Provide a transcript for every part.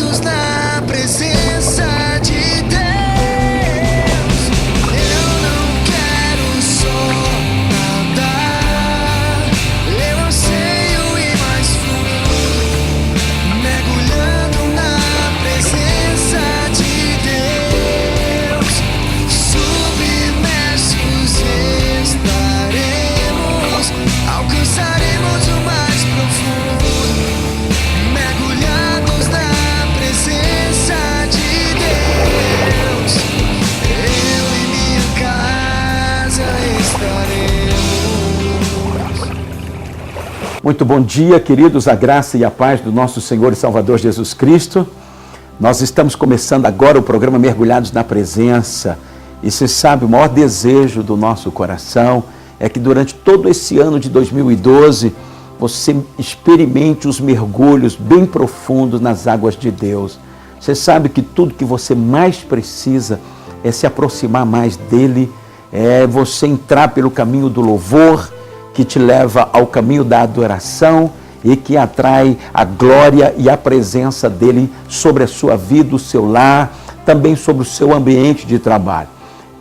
mergulhados na presença de Deus. Eu não quero só nadar, eu anseio ir mais fundo, mergulhando na presença de Deus. Submersos estaremos, alcançaremos o mais profundo, mergulhados na presença de Deus. Eu e minha casa estaremos. Muito bom dia, queridos, a graça e a paz do nosso Senhor e Salvador Jesus Cristo. Nós estamos começando agora o programa Mergulhados na Presença. E você sabe, o maior desejo do nosso coração é que durante todo esse ano de 2012, você experimente os mergulhos bem profundos nas águas de Deus. Você sabe que tudo que você mais precisa é se aproximar mais dele, é você entrar pelo caminho do louvor, que te leva ao caminho da adoração e que atrai a glória e a presença dele sobre a sua vida, o seu lar, também sobre o seu ambiente de trabalho.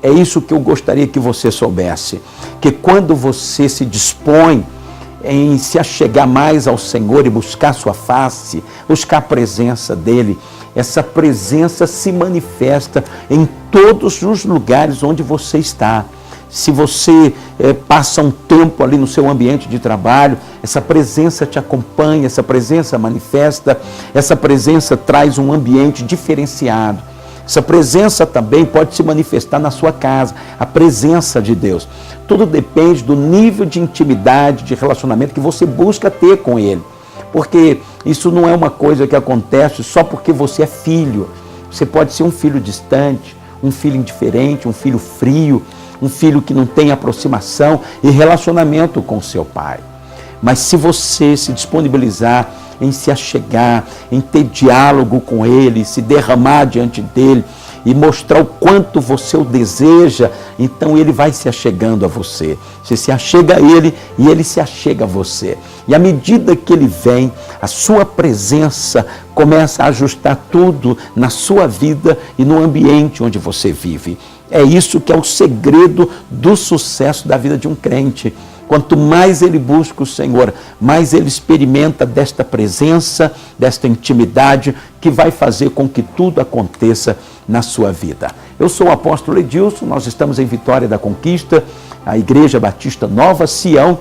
É isso que eu gostaria que você soubesse, que quando você se dispõe em se achegar mais ao Senhor e buscar sua face, buscar a presença dele, essa presença se manifesta em todos os lugares onde você está. Se você passa um tempo ali no seu ambiente de trabalho, essa presença te acompanha, essa presença manifesta, essa presença traz um ambiente diferenciado. Essa presença também pode se manifestar na sua casa, a presença de Deus. Tudo depende do nível de intimidade, de relacionamento que você busca ter com Ele. Porque isso não é uma coisa que acontece só porque você é filho. Você pode ser um filho distante, um filho indiferente, um filho frio, um filho que não tem aproximação e relacionamento com seu pai. Mas se você se disponibilizar em se achegar, em ter diálogo com ele, se derramar diante dele e mostrar o quanto você o deseja, então ele vai se achegando a você. Você se achega a ele e ele se achega a você. E à medida que ele vem, a sua presença começa a ajustar tudo na sua vida e no ambiente onde você vive. É isso que é o segredo do sucesso da vida de um crente. Quanto mais ele busca o Senhor, mais ele experimenta desta presença, desta intimidade, que vai fazer com que tudo aconteça na sua vida. Eu sou o apóstolo Edilson, nós estamos em Vitória da Conquista, a Igreja Batista Nova Sião,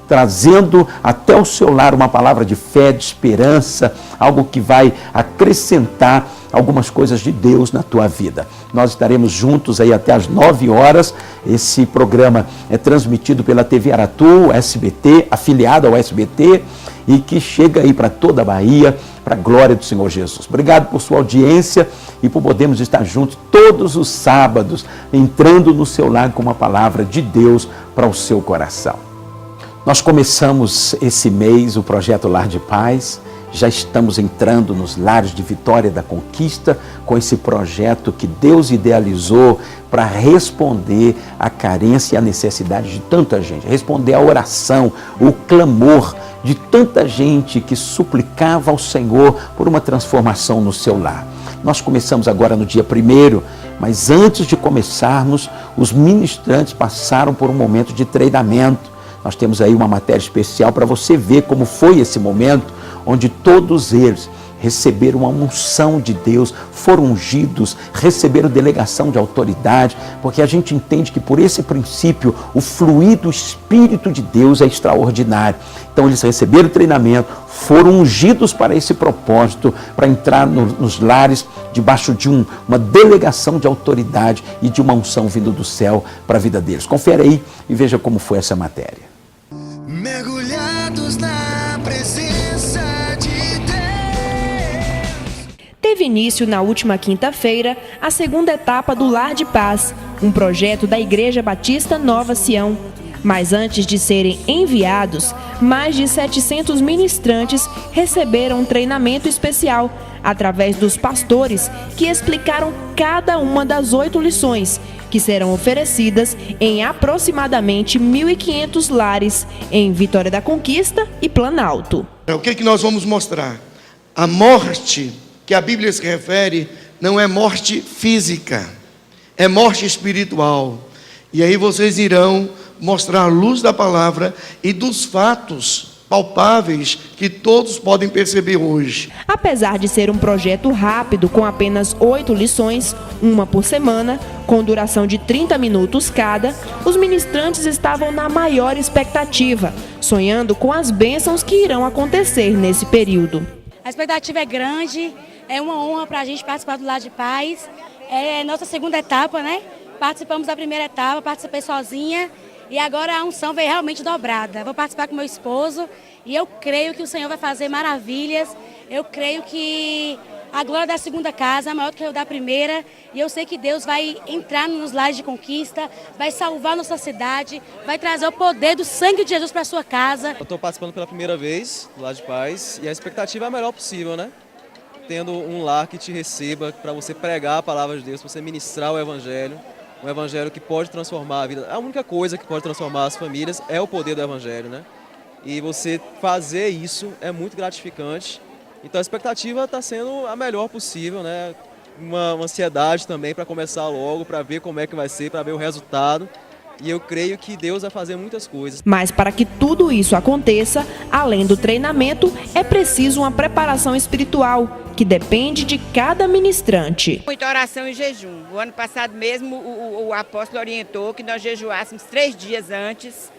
trazendo até o seu lar uma palavra de fé, de esperança, algo que vai acrescentar algumas coisas de Deus na tua vida. Nós estaremos juntos aí até às 9 horas. Esse programa é transmitido pela TV Aratu, SBT, afiliado ao SBT, e que chega aí para toda a Bahia, para a glória do Senhor Jesus. Obrigado por sua audiência e por podermos estar juntos todos os sábados, entrando no seu lar com uma palavra de Deus para o seu coração. Nós começamos esse mês o projeto Lar de Paz. Já estamos entrando nos lares de Vitória da Conquista com esse projeto que Deus idealizou para responder à carência e à necessidade de tanta gente, responder à oração, o clamor de tanta gente que suplicava ao Senhor por uma transformação no seu lar. Nós começamos agora no dia 1º, mas antes de começarmos, os ministrantes passaram por um momento de treinamento. Nós temos aí uma matéria especial para você ver como foi esse momento, onde todos eles receberam a unção de Deus, foram ungidos, receberam delegação de autoridade, porque a gente entende que por esse princípio o fluir do Espírito de Deus é extraordinário. Então eles receberam treinamento, foram ungidos para esse propósito, para entrar nos lares debaixo de uma delegação de autoridade e de uma unção vindo do céu para a vida deles. Confere aí e veja como foi essa matéria. Mergulhados na presença de Deus. Teve início na última quinta-feira a segunda etapa do Lar de Paz, um projeto da Igreja Batista Nova Sião. Mas antes de serem enviados, mais de 700 ministrantes receberam um treinamento especial através dos pastores que explicaram cada uma das 8 lições que serão oferecidas em aproximadamente 1.500 lares em Vitória da Conquista e Planalto. O que nós vamos mostrar? A morte que a Bíblia se refere não é morte física, é morte espiritual. E aí vocês irão mostrar a luz da palavra e dos fatos palpáveis que todos podem perceber hoje. Apesar de ser um projeto rápido com apenas 8 lições, uma por semana, com duração de 30 minutos cada, os ministrantes estavam na maior expectativa, sonhando com as bênçãos que irão acontecer nesse período. A expectativa é grande, é uma honra para a gente participar do Lar de Paz. É nossa segunda etapa, né? Participamos da primeira etapa, participei sozinha. E agora a unção veio realmente dobrada. Vou participar com meu esposo e eu creio que o Senhor vai fazer maravilhas. Eu creio que a glória da segunda casa é maior do que a da primeira. E eu sei que Deus vai entrar nos lares de conquista, vai salvar nossa cidade, vai trazer o poder do sangue de Jesus para a sua casa. Eu estou participando pela primeira vez do Lar de Paz e a expectativa é a melhor possível, né? Tendo um lar que te receba para você pregar a palavra de Deus, para você ministrar o Evangelho. Um evangelho que pode transformar a vida. A única coisa que pode transformar as famílias é o poder do evangelho, né? E você fazer isso é muito gratificante. Então a expectativa está sendo a melhor possível, né? Uma ansiedade também para começar logo, para ver como é que vai ser, para ver o resultado. E eu creio que Deus vai fazer muitas coisas. Mas para que tudo isso aconteça, além do treinamento, é preciso uma preparação espiritual, que depende de cada ministrante. Muita oração e jejum. O ano passado mesmo o apóstolo orientou que nós jejuássemos 3 dias antes,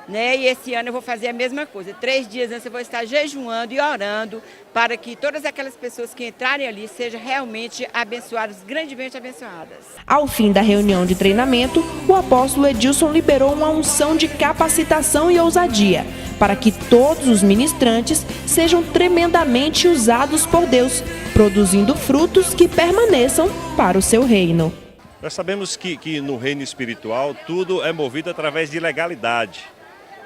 né? E esse ano eu vou fazer a mesma coisa. 3 dias antes eu vou estar jejuando e orando para que todas aquelas pessoas que entrarem ali sejam realmente abençoadas, grandemente abençoadas. Ao fim da reunião de treinamento, o apóstolo Edilson liberou uma unção de capacitação e ousadia, para que todos os ministrantes sejam tremendamente usados por Deus, produzindo frutos que permaneçam para o seu reino. Nós sabemos que no reino espiritual tudo é movido através de legalidade.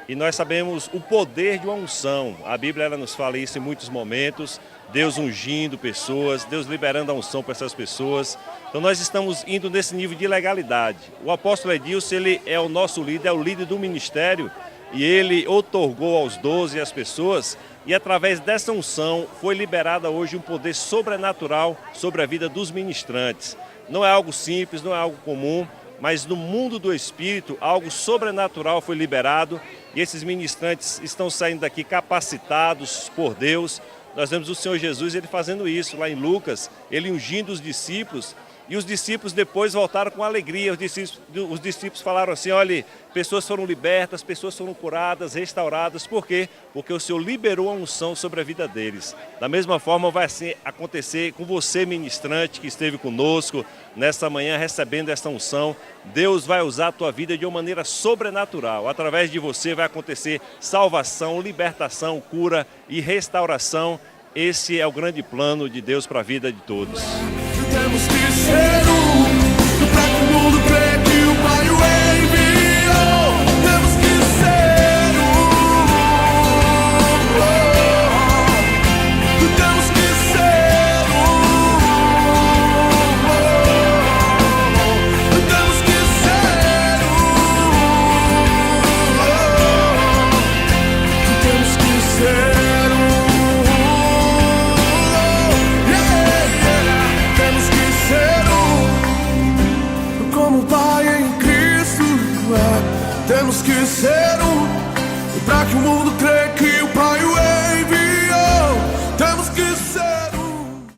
E nós sabemos o poder de uma unção. A Bíblia ela nos fala isso em muitos momentos. Deus ungindo pessoas, Deus liberando a unção para essas pessoas. Então nós estamos indo nesse nível de legalidade. O apóstolo Edilson, ele é o nosso líder, é o líder do ministério. E ele outorgou aos 12 as pessoas. E através dessa unção foi liberada hoje um poder sobrenatural sobre a vida dos ministrantes. Não é algo simples, não é algo comum. Mas no mundo do Espírito, algo sobrenatural foi liberado e esses ministrantes estão saindo daqui capacitados por Deus. Nós vemos o Senhor Jesus ele fazendo isso lá em Lucas, ele ungindo os discípulos e os discípulos depois voltaram com alegria. Os discípulos falaram assim, olha, pessoas foram libertas, pessoas foram curadas, restauradas. Por quê? Porque o Senhor liberou a unção sobre a vida deles. Da mesma forma vai assim acontecer com você, ministrante, que esteve conosco nessa manhã recebendo essa unção. Deus vai usar a tua vida de uma maneira sobrenatural. Através de você vai acontecer salvação, libertação, cura e restauração. Esse é o grande plano de Deus para a vida de todos. Temos que ser pra que o mundo crê que o Pai o enviou. Temos que ser temos que ser temos que ser temos que ser Temos que ser para que o mundo crê que o Pai o enviou. Temos que ser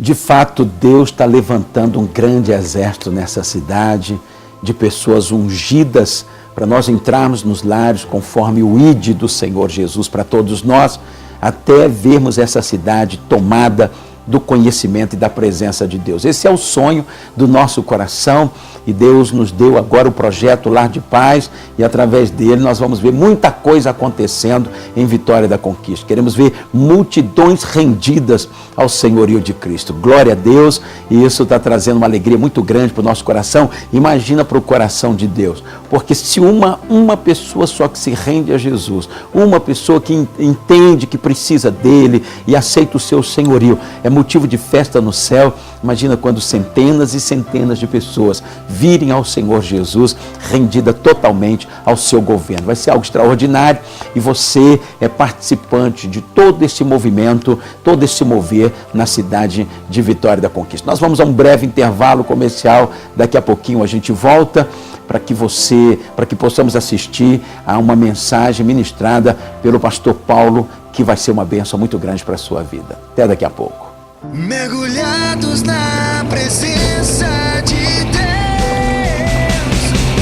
De fato, Deus está levantando um grande exército nessa cidade, de pessoas ungidas, para nós entrarmos nos lares conforme o ID do Senhor Jesus para todos nós, até vermos essa cidade tomada do conhecimento e da presença de Deus. Esse é o sonho do nosso coração e Deus nos deu agora o projeto Lar de Paz e através dele nós vamos ver muita coisa acontecendo em Vitória da Conquista. Queremos ver multidões rendidas ao senhorio de Cristo. Glória a Deus, e isso está trazendo uma alegria muito grande para o nosso coração. Imagina para o coração de Deus, porque se uma pessoa só que se rende a Jesus, uma pessoa que entende que precisa dele e aceita o seu senhorio, é motivo de festa no céu. Imagina quando centenas e centenas de pessoas virem ao Senhor Jesus rendida totalmente ao seu governo. Vai ser algo extraordinário e você é participante de todo esse movimento, todo esse mover na cidade de Vitória da Conquista. Nós vamos a um breve intervalo comercial, daqui a pouquinho a gente volta para que possamos assistir a uma mensagem ministrada pelo pastor Paulo, que vai ser uma bênção muito grande para a sua vida. Até daqui a pouco. Mergulhados na presença de Deus,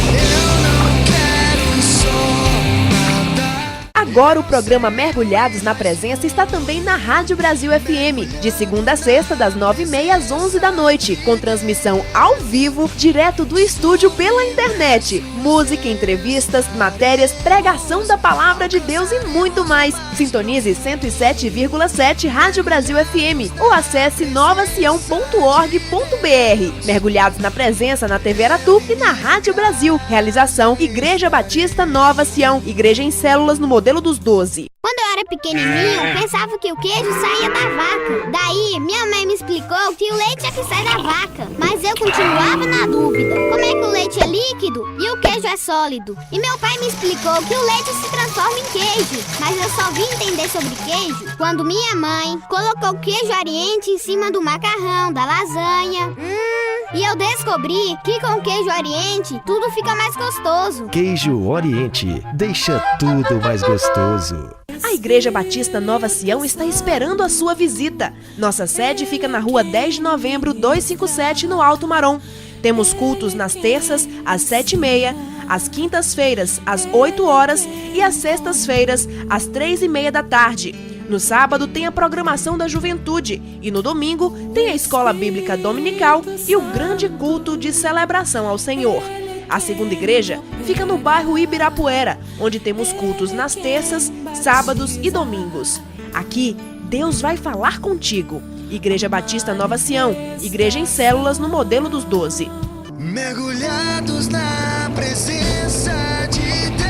eu não quero só nadar. Agora o programa Mergulhados na Presença está também na Rádio Brasil FM, de segunda a sexta, das 9h30 às 11 da noite, com transmissão ao vivo, direto do estúdio pela internet. Música, entrevistas, matérias, pregação da Palavra de Deus e muito mais. Sintonize 107,7 Rádio Brasil FM ou acesse novacião.org.br. Mergulhados na Presença na TV Aratu e na Rádio Brasil. Realização Igreja Batista Nova Sião, igreja em células no modelo dos 12. Quando eu era pequenininho, eu pensava que o queijo saía da vaca. Daí, minha mãe me explicou que o leite é que sai da vaca. Mas eu continuava na dúvida. Como é que o leite é líquido e o queijo é sólido? E meu pai me explicou que o leite se transforma em queijo. Mas eu só vim entender sobre queijo quando minha mãe colocou queijo Oriente em cima do macarrão, da lasanha. E eu descobri que com queijo Oriente tudo fica mais gostoso. Queijo Oriente, deixa tudo mais gostoso. A Igreja Batista Nova Sião está esperando a sua visita. Nossa sede fica na rua 10 de novembro, 257, no Alto Marom. Temos cultos nas terças, às 7h30, às quintas-feiras, às 8 horas e às sextas-feiras, às 3h30 da tarde. No sábado tem a programação da juventude e no domingo tem a escola bíblica dominical e o grande culto de celebração ao Senhor. A segunda igreja fica no bairro Ibirapuera, onde temos cultos nas terças, sábados e domingos. Aqui, Deus vai falar contigo. Igreja Batista Nova Sião, igreja em células no modelo dos 12. Mergulhados na presença de Deus,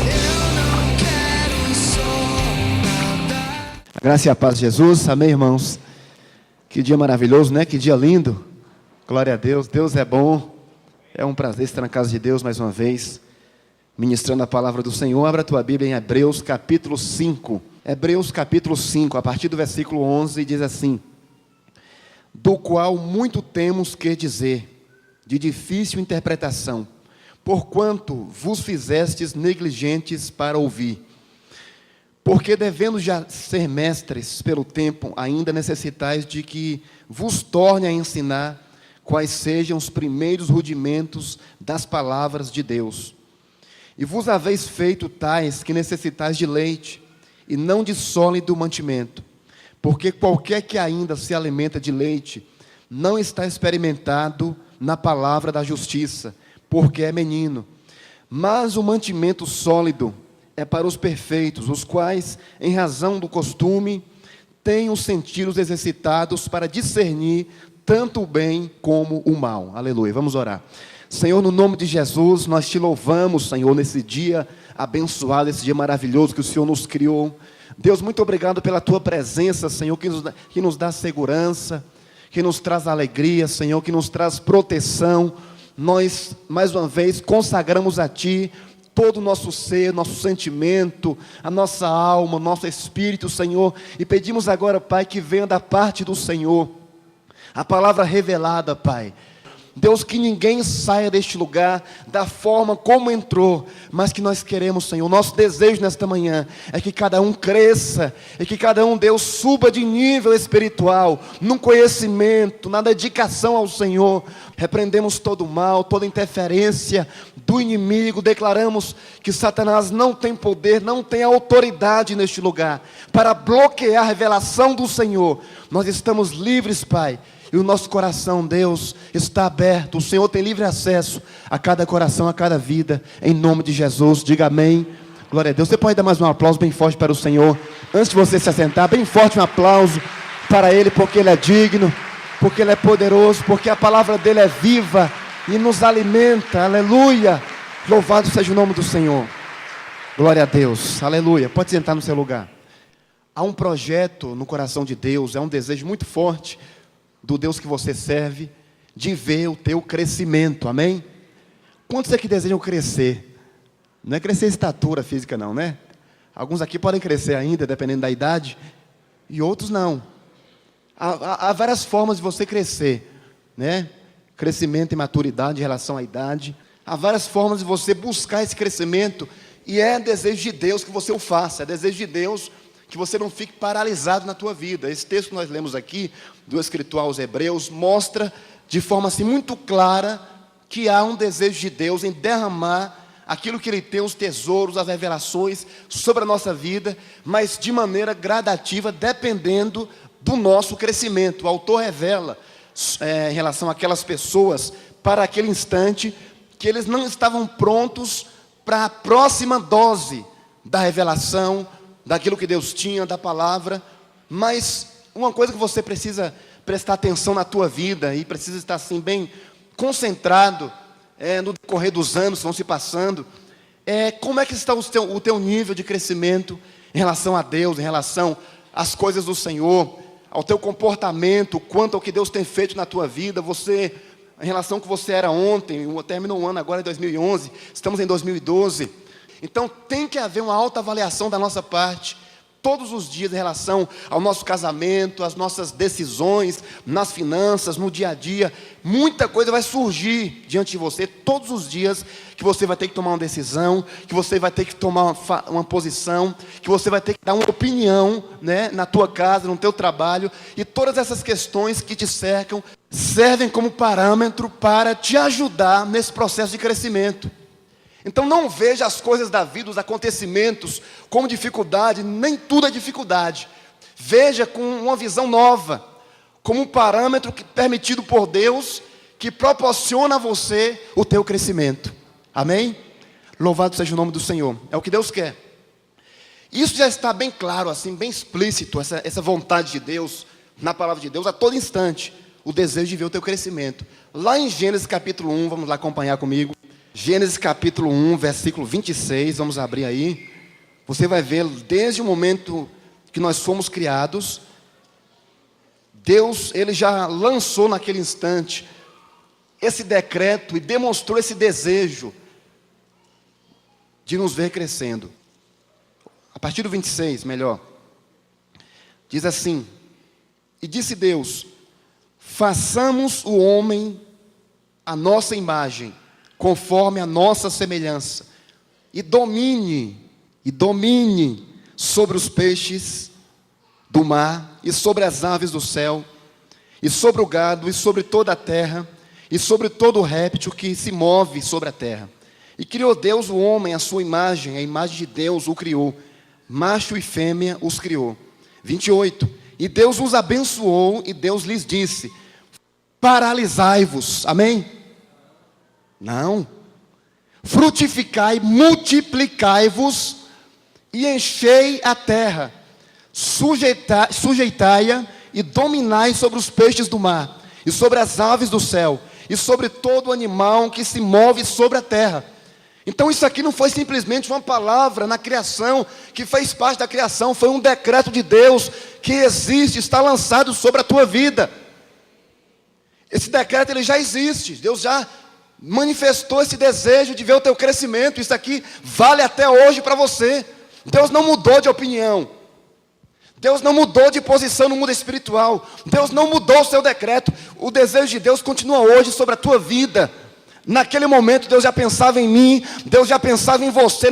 eu não quero só nadar. A graça e a paz de Jesus, amém, irmãos? Que dia maravilhoso, né? Que dia lindo. Glória a Deus, Deus é bom. É um prazer estar na casa de Deus mais uma vez, ministrando a palavra do Senhor. Abra a tua Bíblia em Hebreus capítulo 5. Hebreus capítulo 5, a partir do versículo 11, diz assim: do qual muito temos que dizer, de difícil interpretação, porquanto vos fizestes negligentes para ouvir. Porque devendo já ser mestres pelo tempo, ainda necessitais de que vos torne a ensinar quais sejam os primeiros rudimentos das palavras de Deus. E vos haveis feito tais que necessitais de leite, e não de sólido mantimento. Porque qualquer que ainda se alimenta de leite, não está experimentado na palavra da justiça, porque é menino. Mas o mantimento sólido é para os perfeitos, os quais, em razão do costume, têm os sentidos exercitados para discernir tanto o bem como o mal. Aleluia. Vamos orar. Senhor, no nome de Jesus, nós te louvamos, Senhor, nesse dia abençoado, esse dia maravilhoso que o Senhor nos criou. Deus, muito obrigado pela tua presença, Senhor, que nos dá segurança, que nos traz alegria, Senhor, que nos traz proteção. Nós, mais uma vez, consagramos a ti todo o nosso ser, nosso sentimento, a nossa alma, o nosso espírito, Senhor, e pedimos agora, Pai, que venha da parte do Senhor a palavra revelada, Pai. Deus, que ninguém saia deste lugar da forma como entrou, mas que nós queremos, Senhor, nosso desejo nesta manhã é que cada um cresça, e que cada um, Deus, suba de nível espiritual, num conhecimento, na dedicação ao Senhor. Repreendemos todo o mal, toda interferência do inimigo, declaramos que Satanás não tem poder, não tem autoridade neste lugar, para bloquear a revelação do Senhor. Nós estamos livres, Pai, e o nosso coração, Deus, está aberto. O Senhor tem livre acesso a cada coração, a cada vida, em nome de Jesus. Diga amém. Glória a Deus. Você pode dar mais um aplauso bem forte para o Senhor, antes de você se assentar, bem forte um aplauso para Ele, porque Ele é digno, porque Ele é poderoso, porque a palavra dEle é viva e nos alimenta. Aleluia. Louvado seja o nome do Senhor. Glória a Deus. Aleluia. Pode sentar no seu lugar. há um projeto no coração de Deus, é um desejo muito forte do Deus que você serve, de ver o teu crescimento, amém? Quantos aqui desejam crescer? Não é crescer em estatura física não, né? Alguns aqui podem crescer ainda, dependendo da idade, e outros não. Há várias formas de você crescer, né? Crescimento e maturidade em relação à idade. Há várias formas de você buscar esse crescimento, e é desejo de Deus que você o faça, é desejo de Deus que você não fique paralisado na tua vida. Esse texto que nós lemos aqui, do escritor aos Hebreus, mostra de forma assim muito clara que há um desejo de Deus em derramar aquilo que Ele tem, os tesouros, as revelações sobre a nossa vida, mas de maneira gradativa, dependendo do nosso crescimento. O autor revela em relação àquelas pessoas, para aquele instante, que eles não estavam prontos para a próxima dose da revelação, daquilo que Deus tinha, da palavra. Mas uma coisa que você precisa prestar atenção na tua vida, e precisa estar assim bem concentrado no decorrer dos anos que vão se passando, como é que está o teu nível de crescimento em relação a Deus, em relação às coisas do Senhor, ao teu comportamento, quanto ao que Deus tem feito na tua vida, você, em relação ao que você era ontem, terminou um ano agora em 2011, estamos em 2012, então tem que haver uma autoavaliação da nossa parte, todos os dias em relação ao nosso casamento, às nossas decisões, nas finanças, no dia a dia. Muita coisa vai surgir diante de você, todos os dias, que você vai ter que tomar uma decisão, que você vai ter que tomar uma posição, que você vai ter que dar uma opinião, né, na tua casa, no teu trabalho. E todas essas questões que te cercam servem como parâmetro para te ajudar nesse processo de crescimento. Então não veja as coisas da vida, os acontecimentos, como dificuldade, nem tudo é dificuldade. Veja com uma visão nova, como um parâmetro permitido por Deus, que proporciona a você o teu crescimento. Amém? Louvado seja o nome do Senhor. É o que Deus quer. Isso já está bem claro, assim, bem explícito, essa vontade de Deus, na palavra de Deus, a todo instante, o desejo de ver o teu crescimento. Lá em Gênesis capítulo 1, vamos lá acompanhar comigo. Gênesis capítulo 1, versículo 26, vamos abrir aí. Você vai ver, desde o momento que nós fomos criados, Deus, Ele já lançou naquele instante esse decreto e demonstrou esse desejo de nos ver crescendo. A partir do 26, melhor, diz assim: e disse Deus, façamos o homem à nossa imagem, conforme a nossa semelhança, e domine sobre os peixes do mar, e sobre as aves do céu, e sobre o gado, e sobre toda a terra, e sobre todo o réptil que se move sobre a terra. E criou Deus o homem à sua imagem, a imagem de Deus o criou, macho e fêmea os criou. 28, e Deus os abençoou, e Deus lhes disse, paralisai-vos, amém? Não, frutificai, multiplicai-vos e enchei a terra, sujeitai-a e dominai sobre os peixes do mar, e sobre as aves do céu, e sobre todo animal que se move sobre a terra. Então isso aqui não foi simplesmente uma palavra na criação, que fez parte da criação, foi um decreto de Deus, que existe, está lançado sobre a tua vida. Esse decreto ele já existe, Deus já manifestou esse desejo de ver o teu crescimento. Isso aqui vale até hoje para você. Deus não mudou de opinião, Deus não mudou de posição no mundo espiritual, Deus não mudou o seu decreto. O desejo de Deus continua hoje sobre a tua vida. Naquele momento Deus já pensava em mim, Deus já pensava em você,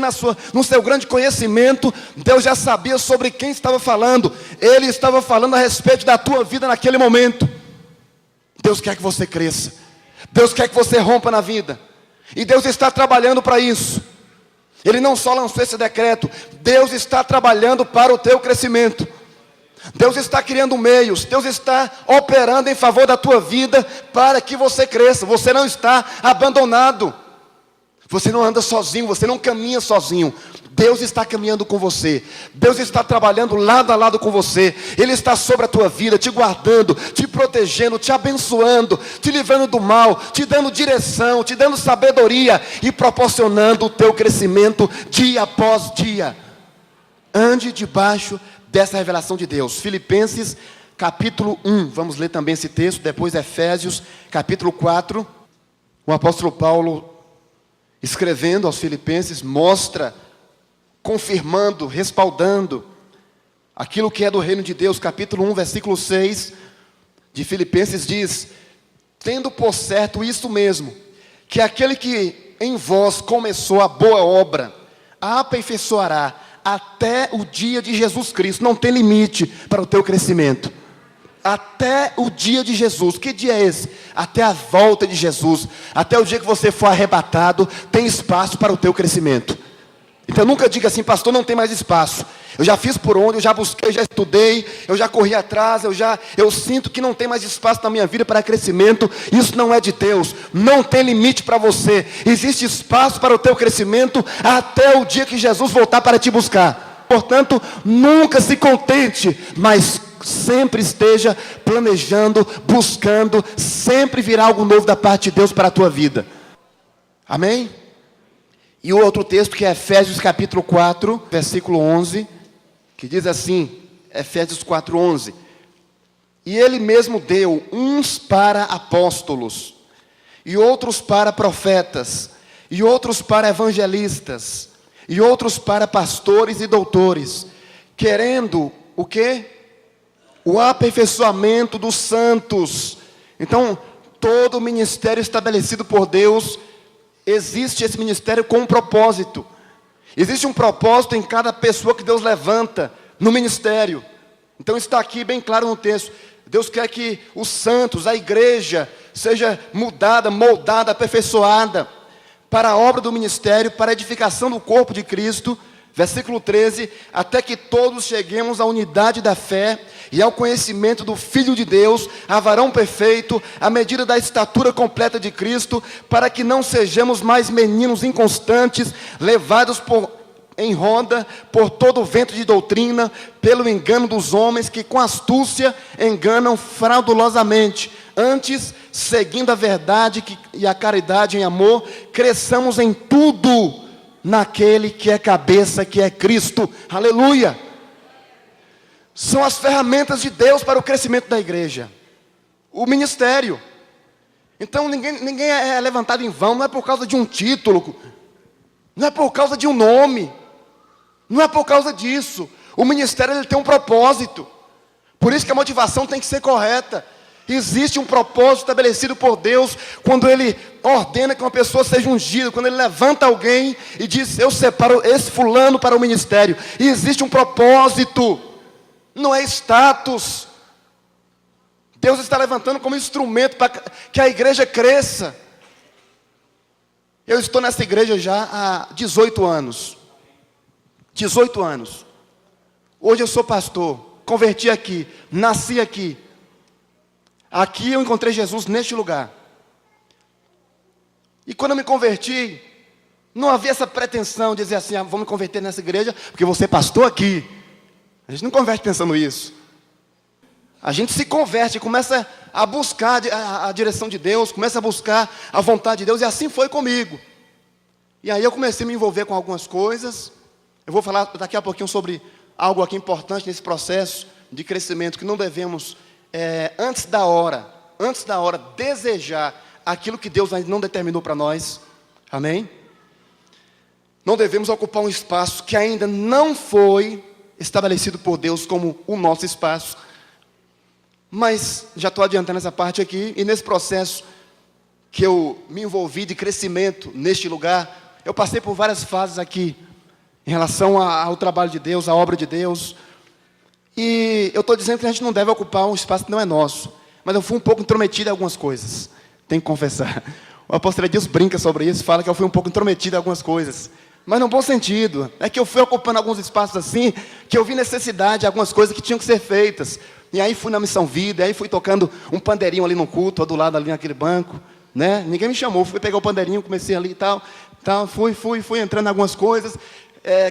no seu grande conhecimento. Deus já sabia sobre quem estava falando. Ele estava falando a respeito da tua vida naquele momento. Deus quer que você cresça, Deus quer que você rompa na vida, e Deus está trabalhando para isso. Ele não só lançou esse decreto, Deus está trabalhando para o teu crescimento. Deus está criando meios, Deus está operando em favor da tua vida para que você cresça. Você não está abandonado, você não anda sozinho, você não caminha sozinho. Deus está caminhando com você, Deus está trabalhando lado a lado com você. Ele está sobre a tua vida, te guardando, te protegendo, te abençoando, te livrando do mal, te dando direção, te dando sabedoria e proporcionando o teu crescimento dia após dia. Ande debaixo dessa revelação de Deus. Filipenses capítulo 1, vamos ler também esse texto, depois Efésios capítulo 4, o apóstolo Paulo, escrevendo aos Filipenses, mostra, confirmando, respaldando aquilo que é do reino de Deus. Capítulo 1, versículo 6 de Filipenses diz: tendo por certo isso mesmo, que aquele que em vós começou a boa obra, a aperfeiçoará até o dia de Jesus Cristo. Não tem limite para o teu crescimento. Até o dia de Jesus. Que dia é esse? Até a volta de Jesus. Até o dia que você for arrebatado, tem espaço para o teu crescimento. Então nunca diga assim: pastor, não tem mais espaço. Eu já fiz por onde, eu já busquei, eu já estudei, eu já corri atrás, eu sinto que não tem mais espaço na minha vida para crescimento. Isso não é de Deus. Não tem limite para você. Existe espaço para o teu crescimento até o dia que Jesus voltar para te buscar. Portanto, nunca se contente, mas sempre esteja planejando, buscando. Sempre virá algo novo da parte de Deus para a tua vida. Amém? E o outro texto que é Efésios capítulo 4, versículo 11, que diz assim, Efésios 4, 11: e ele mesmo deu uns para apóstolos, e outros para profetas, e outros para evangelistas, e outros para pastores e doutores, querendo o quê? O aperfeiçoamento dos santos. Então, todo ministério estabelecido por Deus, existe esse ministério com um propósito. Existe um propósito em cada pessoa que Deus levanta no ministério. Então está aqui bem claro no texto. Deus quer que os santos, a igreja, seja mudada, moldada, aperfeiçoada para a obra do ministério, para a edificação do corpo de Cristo. Versículo 13: até que todos cheguemos à unidade da fé e ao conhecimento do Filho de Deus, a varão perfeito, à medida da estatura completa de Cristo, para que não sejamos mais meninos inconstantes, levados em roda por todo o vento de doutrina, pelo engano dos homens que com astúcia enganam fraudulosamente. Antes, seguindo a verdade e a caridade em amor, cresçamos em tudo naquele que é cabeça, que é Cristo. Aleluia! São as ferramentas de Deus para o crescimento da igreja. O ministério. Então ninguém é levantado em vão. Não é por causa de um título, não é por causa de um nome, não é por causa disso. O ministério, ele tem um propósito. Por isso que a motivação tem que ser correta. Existe um propósito estabelecido por Deus quando Ele ordena que uma pessoa seja ungida, quando Ele levanta alguém e diz: eu separo esse fulano para o ministério. E existe um propósito, não é status. Deus está levantando como instrumento para que a igreja cresça. Eu estou nessa igreja já há 18 anos. 18 anos. Hoje eu sou pastor, converti aqui, nasci aqui. Aqui eu encontrei Jesus neste lugar. E quando eu me converti, não havia essa pretensão de dizer assim: vou me converter nessa igreja porque você é pastor aqui. A gente não converte pensando isso. A gente se converte, começa a buscar a direção de Deus, começa a buscar a vontade de Deus, e assim foi comigo. E aí eu comecei a me envolver com algumas coisas. Eu vou falar daqui a pouquinho sobre algo aqui importante nesse processo de crescimento, que não devemos antes da hora, desejar aquilo que Deus ainda não determinou para nós. Amém? Não devemos ocupar um espaço que ainda não foi estabelecido por Deus como o nosso espaço. Mas já estou adiantando essa parte aqui. E nesse processo que eu me envolvi de crescimento neste lugar, eu passei por várias fases aqui em relação ao trabalho de Deus, à obra de Deus. E eu estou dizendo que a gente não deve ocupar um espaço que não é nosso. Mas eu fui um pouco intrometido em algumas coisas. Tenho que confessar. O apóstolo Edilson brinca sobre isso, fala que eu fui um pouco intrometido em algumas coisas. Mas no bom sentido. É que eu fui ocupando alguns espaços assim, que eu vi necessidade de algumas coisas que tinham que ser feitas. E aí fui na Missão Vida, aí fui tocando um pandeirinho ali no culto, do lado ali naquele banco. Né? Ninguém me chamou, fui pegar o pandeirinho, comecei ali e tal. Fui entrando em algumas coisas.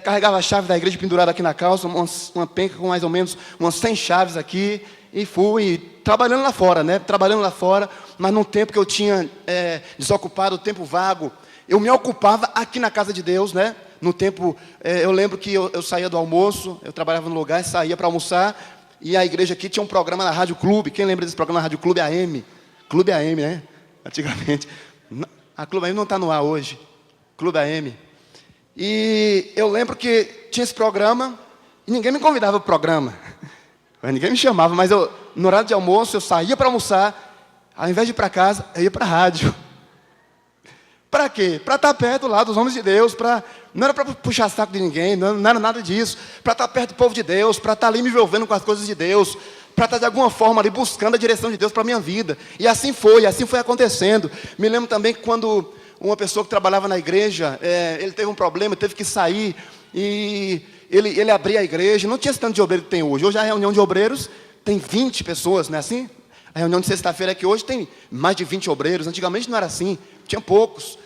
Carregava a chave da igreja pendurada aqui na calça, uma penca com mais ou menos umas 100 chaves aqui, e fui trabalhando lá fora, né? Trabalhando lá fora, mas num tempo que eu tinha desocupado, o tempo vago, eu me ocupava aqui na casa de Deus, né? No tempo, eu lembro que eu saía do almoço, eu trabalhava no lugar, saía para almoçar, e a igreja aqui tinha um programa na Rádio Clube. Quem lembra desse programa na Rádio Clube AM? Clube AM, né? Antigamente. A Clube AM não está no ar hoje. Clube AM. E eu lembro que tinha esse programa, e ninguém me convidava para o programa. Ninguém me chamava, mas no horário de almoço, eu saía para almoçar, ao invés de ir para casa, eu ia para a rádio. Para quê? Para estar perto lá dos homens de Deus, não era para puxar saco de ninguém, não era nada disso. Para estar perto do povo de Deus, para estar ali me envolvendo com as coisas de Deus, para estar de alguma forma ali buscando a direção de Deus para a minha vida. E assim foi acontecendo. Me lembro também que quando uma pessoa que trabalhava na igreja, ele teve um problema, teve que sair, e ele abria a igreja, não tinha esse tanto de obreiro que tem hoje. Hoje a reunião de obreiros tem 20 pessoas, não é assim? A reunião de sexta-feira aqui hoje tem mais de 20 obreiros, antigamente não era assim, tinha poucos.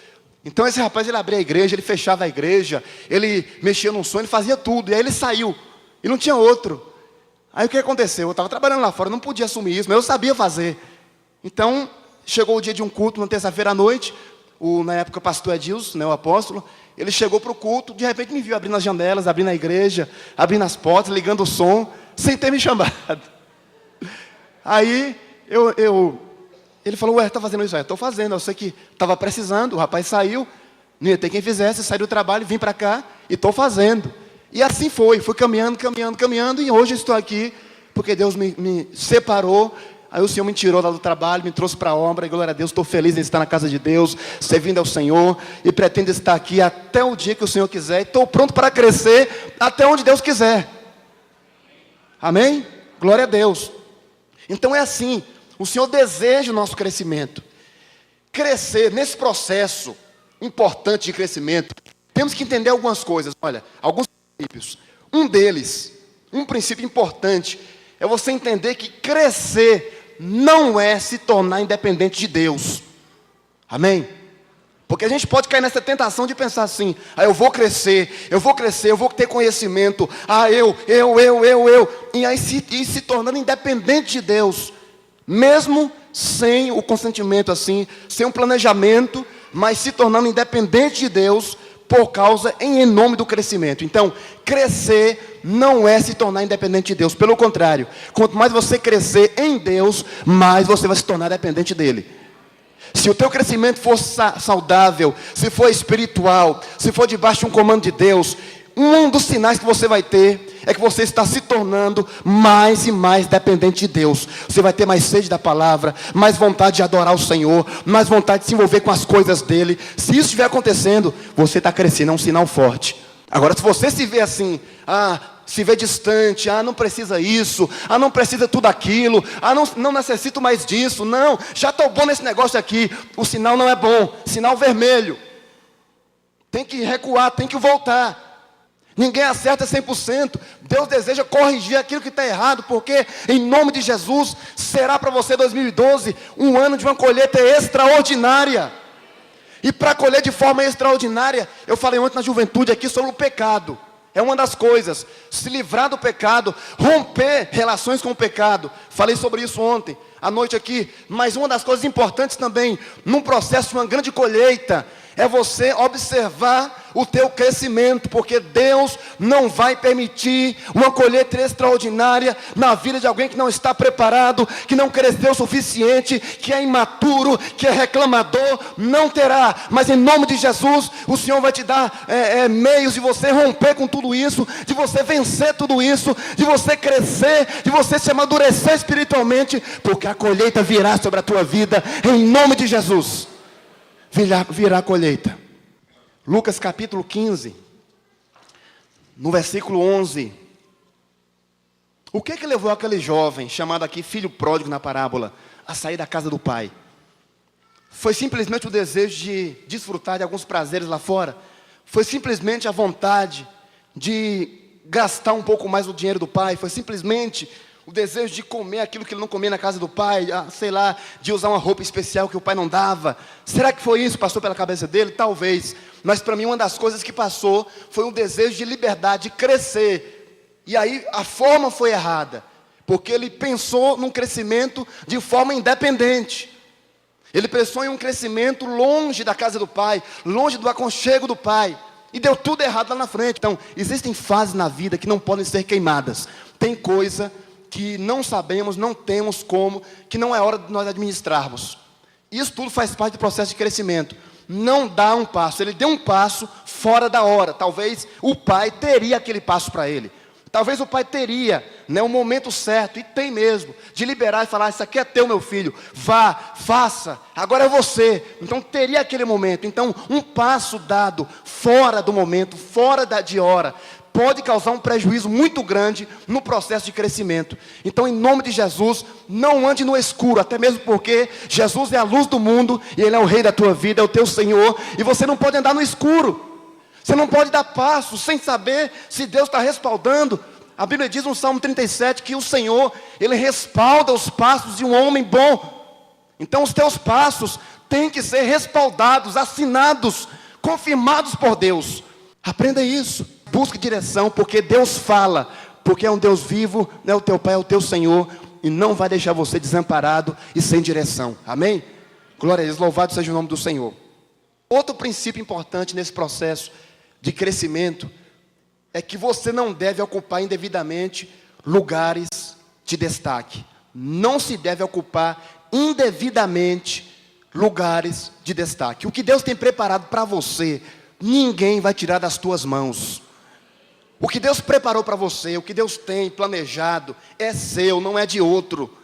Então esse rapaz, ele abria a igreja, ele fechava a igreja, ele mexia num sonho, ele fazia tudo, e aí ele saiu, e não tinha outro. Aí o que aconteceu? Eu estava trabalhando lá fora, não podia assumir isso, mas eu sabia fazer. Então, chegou o dia de um culto, na terça-feira à noite, na época o pastor Edilson, né, o apóstolo, ele chegou para o culto, de repente me viu abrindo as janelas, abrindo a igreja, abrindo as portas, ligando o som, sem ter me chamado. Aí, ele falou, ué, está fazendo isso? Estou fazendo, eu sei que estava precisando, o rapaz saiu, não ia ter quem fizesse, saí do trabalho, vim para cá e estou fazendo. E assim fui caminhando, e hoje estou aqui, porque Deus me separou, aí o Senhor me tirou lá do trabalho, me trouxe para a obra, e glória a Deus, estou feliz em estar na casa de Deus, servindo ao Senhor, e pretendo estar aqui até o dia que o Senhor quiser, e estou pronto para crescer até onde Deus quiser. Amém? Glória a Deus. Então é assim, o Senhor deseja o nosso crescimento. Crescer nesse processo importante de crescimento, temos que entender algumas coisas. Olha, alguns princípios. Um deles, um princípio importante, é você entender que crescer não é se tornar independente de Deus. Amém? Porque a gente pode cair nessa tentação de pensar assim, eu vou crescer, eu vou ter conhecimento, e aí se tornando independente de Deus, mesmo sem o consentimento assim, sem um planejamento, mas se tornando independente de Deus, por causa, em nome do crescimento. Então, crescer não é se tornar independente de Deus, pelo contrário, quanto mais você crescer em Deus, mais você vai se tornar dependente dEle. Se o teu crescimento for saudável, se for espiritual, se for debaixo de um comando de Deus, um dos sinais que você vai ter é que você está se tornando mais e mais dependente de Deus. Você vai ter mais sede da palavra, mais vontade de adorar o Senhor, mais vontade de se envolver com as coisas dEle. Se isso estiver acontecendo, você está crescendo, é um sinal forte. Agora, se você se vê assim, se vê distante, não precisa isso, não precisa tudo aquilo, não necessito mais disso, não, já estou bom nesse negócio aqui, o sinal não é bom, sinal vermelho. Tem que recuar, tem que voltar. Ninguém acerta 100%. Deus deseja corrigir aquilo que está errado, porque em nome de Jesus será para você 2012 um ano de uma colheita extraordinária. E para colher de forma extraordinária, eu falei ontem na juventude aqui sobre o pecado. É uma das coisas, se livrar do pecado, romper relações com o pecado. Falei sobre isso ontem, à noite aqui. Mas uma das coisas importantes também, num processo de uma grande colheita, é você observar o teu crescimento, porque Deus não vai permitir uma colheita extraordinária na vida de alguém que não está preparado, que não cresceu o suficiente, que é imaturo, que é reclamador, não terá. Mas em nome de Jesus, o Senhor vai te dar meios de você romper com tudo isso, de você vencer tudo isso, de você crescer, de você se amadurecer espiritualmente, porque a colheita virá sobre a tua vida, em nome de Jesus. Virá a colheita. Lucas capítulo 15, no versículo 11. O que levou aquele jovem, chamado aqui filho pródigo na parábola, a sair da casa do pai? Foi simplesmente o desejo de desfrutar de alguns prazeres lá fora? Foi simplesmente a vontade de gastar um pouco mais o dinheiro do pai? Foi simplesmente o desejo de comer aquilo que ele não comia na casa do pai, sei lá, de usar uma roupa especial que o pai não dava? Será que foi isso que passou pela cabeça dele? Talvez. Mas para mim uma das coisas que passou foi um desejo de liberdade, de crescer. E aí a forma foi errada, porque ele pensou num crescimento de forma independente. Ele pensou em um crescimento longe da casa do pai, longe do aconchego do pai. e deu tudo errado lá na frente. Então, existem fases na vida que não podem ser queimadas. Tem coisa que não sabemos, não temos como, que não é hora de nós administrarmos. Isso tudo faz parte do processo de crescimento. Não dá um passo, ele deu um passo fora da hora. Talvez o pai teria aquele passo para ele. Talvez o pai teria, né, um momento certo, e tem mesmo, de liberar e falar: isso aqui é teu, meu filho, vá, faça, agora é você. Então teria aquele momento. Então um passo dado fora do momento, fora de hora, pode causar um prejuízo muito grande no processo de crescimento. Então, em nome de Jesus, não ande no escuro, até mesmo porque Jesus é a luz do mundo, e Ele é o Rei da tua vida, é o teu Senhor, e você não pode andar no escuro. Você não pode dar passos sem saber se Deus está respaldando. A Bíblia diz no Salmo 37 que o Senhor, Ele respalda os passos de um homem bom. Então os teus passos têm que ser respaldados, assinados, confirmados por Deus. Aprenda isso. Busque direção, porque Deus fala. Porque é um Deus vivo, é o teu Pai, é o teu Senhor, e não vai deixar você desamparado e sem direção. Amém? Glória a Deus, louvado seja o nome do Senhor. Outro princípio importante nesse processo de crescimento é que você não deve ocupar indevidamente lugares de destaque. Não se deve ocupar indevidamente lugares de destaque. O que Deus tem preparado para você, ninguém vai tirar das tuas mãos. O que Deus preparou para você, o que Deus tem planejado, é seu, não é de outro.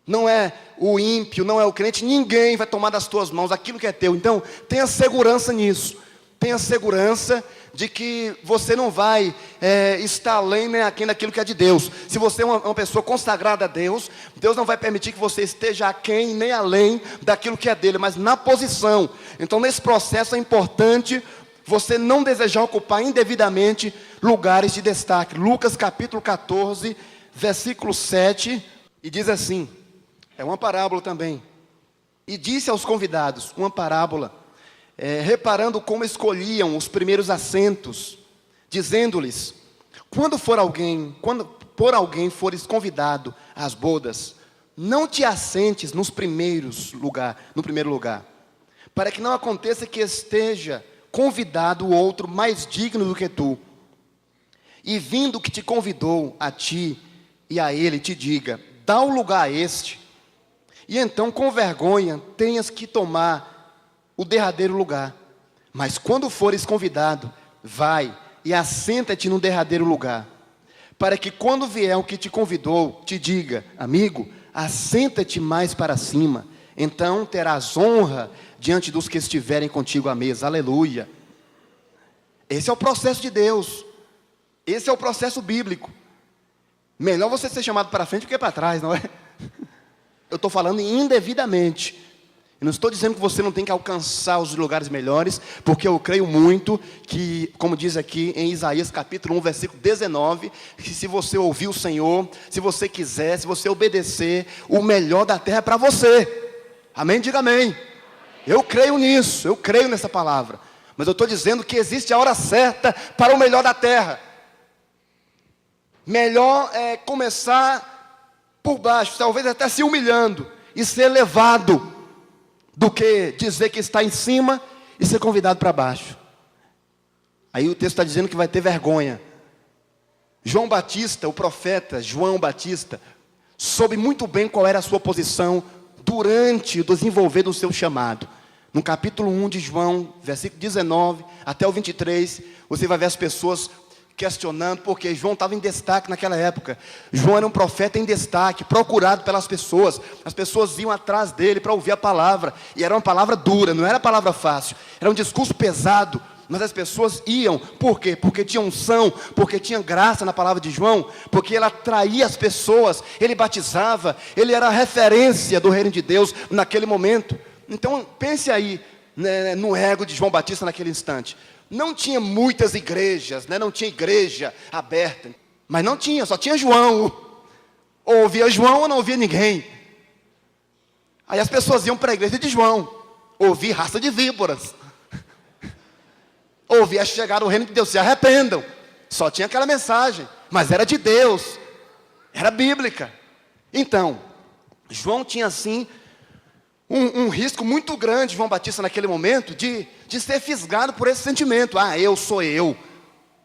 Não é o ímpio, não é o crente, ninguém vai tomar das tuas mãos aquilo que é teu. Então, tenha segurança nisso. Tenha segurança de que você não vai estar além nem aquém daquilo que é de Deus. Se você é uma pessoa consagrada a Deus, Deus não vai permitir que você esteja aquém nem além daquilo que é dele, mas na posição. Então, nesse processo é importante você não desejar ocupar indevidamente lugares de destaque. Lucas capítulo 14, versículo 7, e diz assim, é uma parábola também. E disse aos convidados, uma parábola, reparando como escolhiam os primeiros assentos, dizendo-lhes: quando por alguém fores convidado às bodas, não te assentes no primeiro lugar, para que não aconteça que esteja convidado o outro mais digno do que tu, e vindo que te convidou a ti e a ele te diga: dá o lugar a este, e então com vergonha tenhas que tomar o derradeiro lugar. Mas quando fores convidado, vai e assenta-te no derradeiro lugar, para que quando vier o que te convidou, te diga: amigo, assenta-te mais para cima, então terás honra diante dos que estiverem contigo à mesa. Aleluia. Esse é o processo de Deus. Esse é o processo bíblico. Melhor você ser chamado para frente do que para trás, não é? Eu estou falando indevidamente. Eu não estou dizendo que você não tem que alcançar os lugares melhores, porque eu creio muito que, como diz aqui em Isaías capítulo 1, versículo 19, que se você ouvir o Senhor, se você quiser, se você obedecer, o melhor da terra é para você. Amém? Diga amém. Eu creio nisso, eu creio nessa palavra. Mas eu estou dizendo que existe a hora certa para o melhor da terra. Melhor é começar por baixo, talvez até se humilhando e ser levado, do que dizer que está em cima e ser convidado para baixo. Aí o texto está dizendo que vai ter vergonha. João Batista, o profeta João Batista, soube muito bem qual era a sua posição durante o desenvolver do seu chamado. No capítulo 1 de João, versículo 19 até o 23, você vai ver as pessoas questionando, porque João estava em destaque naquela época. João era um profeta em destaque, procurado pelas pessoas. As pessoas iam atrás dele para ouvir a palavra, e era uma palavra dura, não era palavra fácil, era um discurso pesado, mas as pessoas iam. Por quê? Porque tinha unção, porque tinha graça na palavra de João, porque ele atraía as pessoas, ele batizava, ele era a referência do reino de Deus naquele momento. Então pense aí, né, no ego de João Batista naquele instante. Não tinha muitas igrejas, né? Não tinha igreja aberta, mas não tinha, só tinha João. Ou ouvia João ou não ouvia ninguém. Aí as pessoas iam para a igreja de João, ouvir raça de víboras, ouvir a chegar o reino de Deus, se arrependam. Só tinha aquela mensagem, mas era de Deus, era bíblica. Então, João tinha assim um risco muito grande, João Batista, naquele momento, de ser fisgado por esse sentimento. Ah, eu sou eu.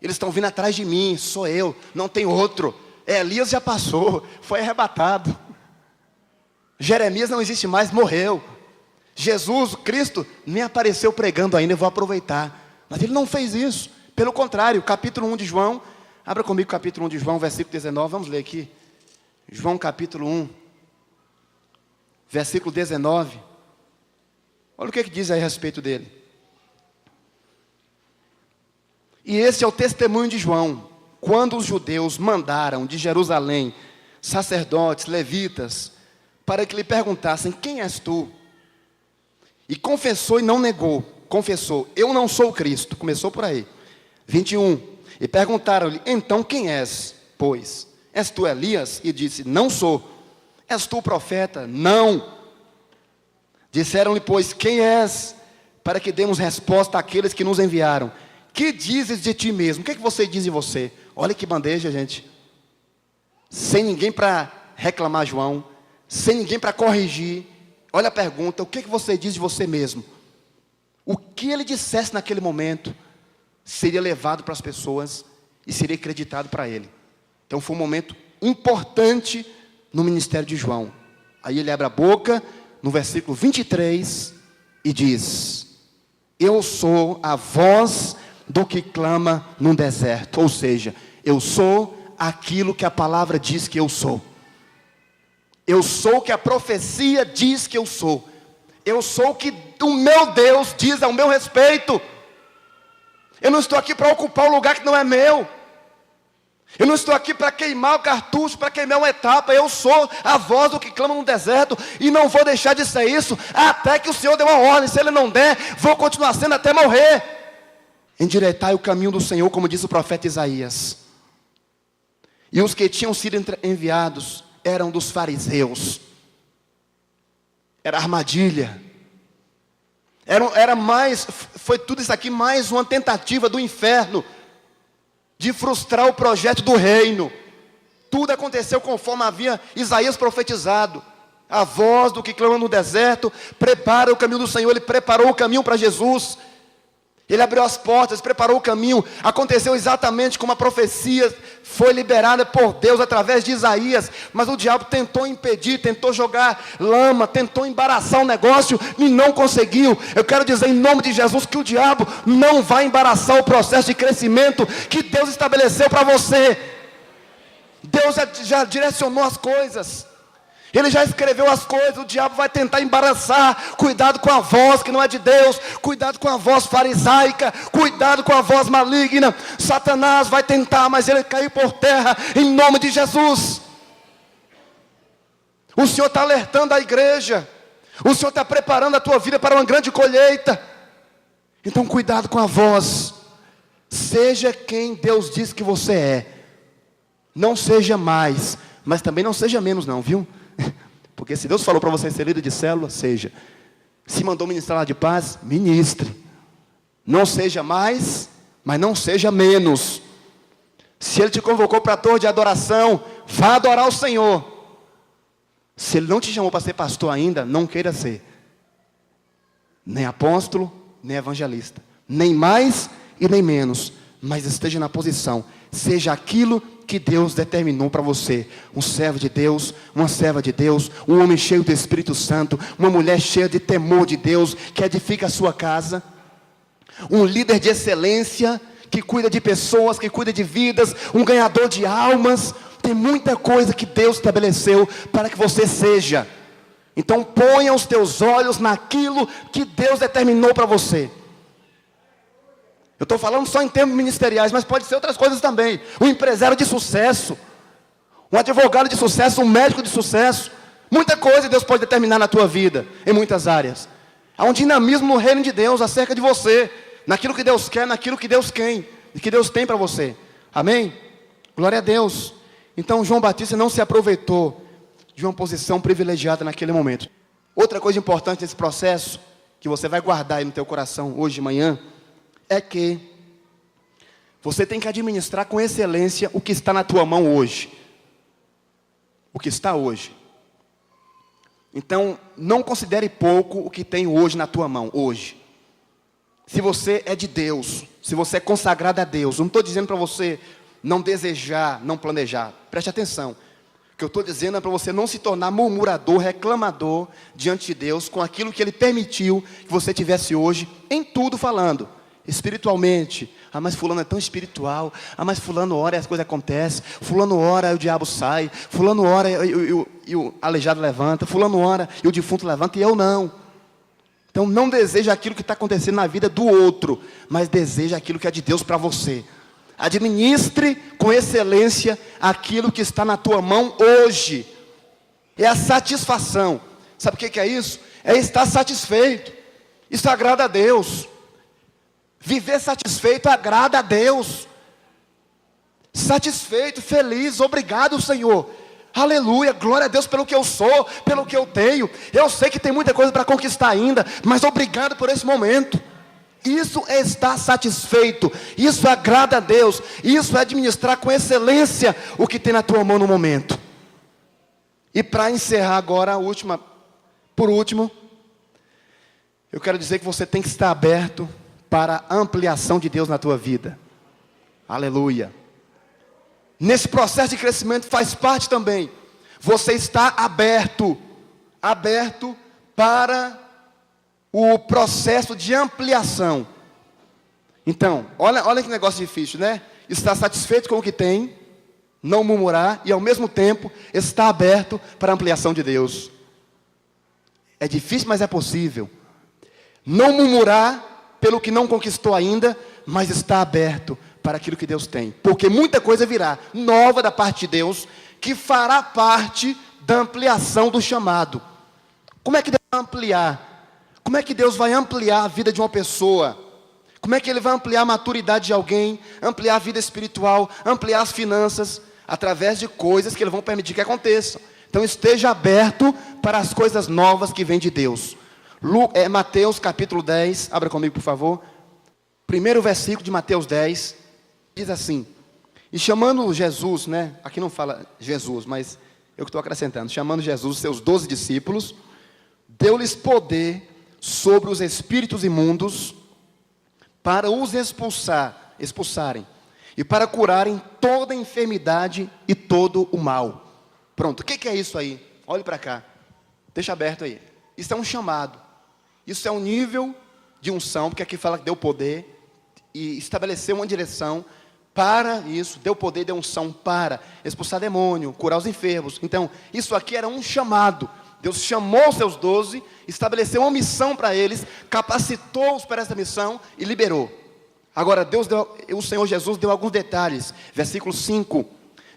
Eles estão vindo atrás de mim, sou eu, não tem outro. Elias já passou, foi arrebatado. Jeremias não existe mais, morreu. Jesus, Cristo, nem apareceu pregando ainda, eu vou aproveitar. Mas ele não fez isso. Pelo contrário, capítulo 1 de João, abra comigo o capítulo 1 de João, versículo 19, vamos ler aqui. João capítulo 1, versículo 19. Olha o que diz aí a respeito dele. E esse é o testemunho de João, quando os judeus mandaram de Jerusalém sacerdotes, levitas, para que lhe perguntassem, quem és tu? E confessou e não negou, confessou, eu não sou o Cristo, começou por aí. 21, e perguntaram-lhe, então quem és, pois? És tu Elias? E disse, não sou. És tu o profeta? Não. Disseram-lhe, pois, quem és? Para que demos resposta àqueles que nos enviaram. Que dizes de ti mesmo? O que é que você diz de você? Olha que bandeja, gente. Sem ninguém para reclamar João, sem ninguém para corrigir. Olha a pergunta, o que é que você diz de você mesmo? O que ele dissesse naquele momento seria levado para as pessoas e seria acreditado para ele. Então foi um momento importante no ministério de João. Aí ele abre a boca no versículo 23 e diz, eu sou a voz do que clama no deserto. Ou seja, eu sou aquilo que a palavra diz que eu sou. Eu sou o que a profecia diz que eu sou. Eu sou o que o meu Deus diz ao meu respeito. Eu não estou aqui para ocupar um lugar que não é meu. Eu não estou aqui para queimar o cartucho, para queimar uma etapa. Eu sou a voz do que clama no deserto. E não vou deixar de ser isso até que o Senhor dê uma ordem. Se Ele não der, vou continuar sendo até morrer. Endireitai o caminho do Senhor, como disse o profeta Isaías. E os que tinham sido enviados eram dos fariseus. Era armadilha. Foi tudo isso aqui mais uma tentativa do inferno de frustrar o projeto do reino. Tudo aconteceu conforme havia Isaías profetizado. A voz do que clama no deserto prepara o caminho do Senhor. Ele preparou o caminho para Jesus. Ele abriu as portas, preparou o caminho. Aconteceu exatamente como a profecia foi liberada por Deus através de Isaías. Mas o diabo tentou impedir, tentou jogar lama, tentou embaraçar o negócio e não conseguiu. Eu quero dizer em nome de Jesus que o diabo não vai embaraçar o processo de crescimento que Deus estabeleceu para você. Deus já direcionou as coisas. Ele já escreveu as coisas, o diabo vai tentar embaraçar. Cuidado com a voz que não é de Deus. Cuidado com a voz farisaica. Cuidado com a voz maligna. Satanás vai tentar, mas ele caiu por terra em nome de Jesus. O Senhor está alertando a igreja. O Senhor está preparando a tua vida para uma grande colheita. Então cuidado com a voz. Seja quem Deus diz que você é. Não seja mais, mas também não seja menos não, viu? Porque se Deus falou para você ser líder de célula, seja. Se mandou ministrar lá de paz, ministre. Não seja mais, mas não seja menos. Se Ele te convocou para a torre de adoração, vá adorar o Senhor. Se Ele não te chamou para ser pastor ainda, não queira ser. Nem apóstolo, nem evangelista. Nem mais e nem menos. Mas esteja na posição. Seja aquilo que Deus determinou para você. Um servo de Deus, uma serva de Deus, um homem cheio do Espírito Santo, uma mulher cheia de temor de Deus, que edifica a sua casa. Um líder de excelência, que cuida de pessoas, que cuida de vidas, um ganhador de almas. Tem muita coisa que Deus estabeleceu para que você seja. Então ponha os teus olhos naquilo que Deus determinou para você. Eu estou falando só em termos ministeriais, mas pode ser outras coisas também. Um empresário de sucesso, um advogado de sucesso, um médico de sucesso. Muita coisa Deus pode determinar na tua vida, em muitas áreas. Há um dinamismo no reino de Deus acerca de você, naquilo que Deus quer, naquilo que Deus tem para você. Amém? Glória a Deus. Então João Batista não se aproveitou de uma posição privilegiada naquele momento. Outra coisa importante nesse processo, que você vai guardar aí no teu coração hoje de manhã, é que você tem que administrar com excelência o que está na tua mão hoje. O que está hoje. Então, não considere pouco o que tem hoje na tua mão, hoje. Se você é de Deus, se você é consagrado a Deus, não estou dizendo para você não desejar, não planejar. Preste atenção. O que eu estou dizendo é para você não se tornar murmurador, reclamador diante de Deus com aquilo que Ele permitiu que você tivesse hoje, em tudo falando. Espiritualmente. Ah, mas fulano é tão espiritual. Ah, mas fulano ora e as coisas acontecem. Fulano ora e o diabo sai. Fulano ora e o aleijado levanta. Fulano ora e o defunto levanta e eu não. Então não deseja aquilo que está acontecendo na vida do outro, mas deseja aquilo que é de Deus para você. Administre com excelência aquilo que está na tua mão hoje. É a satisfação. Sabe o que é isso? É estar satisfeito. Isso agrada a Deus. Viver satisfeito agrada a Deus. Satisfeito, feliz, obrigado, Senhor. Aleluia, glória a Deus pelo que eu sou, pelo que eu tenho. Eu sei que tem muita coisa para conquistar ainda, mas obrigado por esse momento. Isso é estar satisfeito. Isso agrada a Deus. Isso é administrar com excelência o que tem na tua mão no momento. E para encerrar agora, por último, eu quero dizer que você tem que estar aberto para a ampliação de Deus na tua vida. Aleluia. Nesse processo de crescimento faz parte também você está aberto para o processo de ampliação. Então, olha que negócio difícil, né? Estar satisfeito com o que tem, não murmurar e ao mesmo tempo estar aberto para a ampliação de Deus. É difícil, mas é possível. Não murmurar pelo que não conquistou ainda, mas estar aberto para aquilo que Deus tem. Porque muita coisa virá nova da parte de Deus, que fará parte da ampliação do chamado. Como é que Deus vai ampliar? Como é que Deus vai ampliar a vida de uma pessoa? Como é que Ele vai ampliar a maturidade de alguém? Ampliar a vida espiritual, ampliar as finanças, através de coisas que Ele vai permitir que aconteçam. Então esteja aberto para as coisas novas que vêm de Deus. Mateus capítulo 10, abra comigo por favor. Primeiro versículo de Mateus 10, diz assim: e chamando Jesus, né? Aqui não fala Jesus, mas eu que estou acrescentando. Chamando Jesus, seus 12 discípulos, deu-lhes poder sobre os espíritos imundos, para os expulsarem, e para curarem toda enfermidade e todo o mal. Pronto, o que é isso aí? Olhe para cá, deixa aberto aí. Isso é um chamado, isso é um nível de unção, porque aqui fala que deu poder, e estabeleceu uma direção para isso, deu poder, deu unção para expulsar demônio, curar os enfermos. Então, isso aqui era um chamado. Deus chamou os seus 12, estabeleceu uma missão para eles, capacitou-os para essa missão e liberou. Agora, o Senhor Jesus deu alguns detalhes. Versículo 5.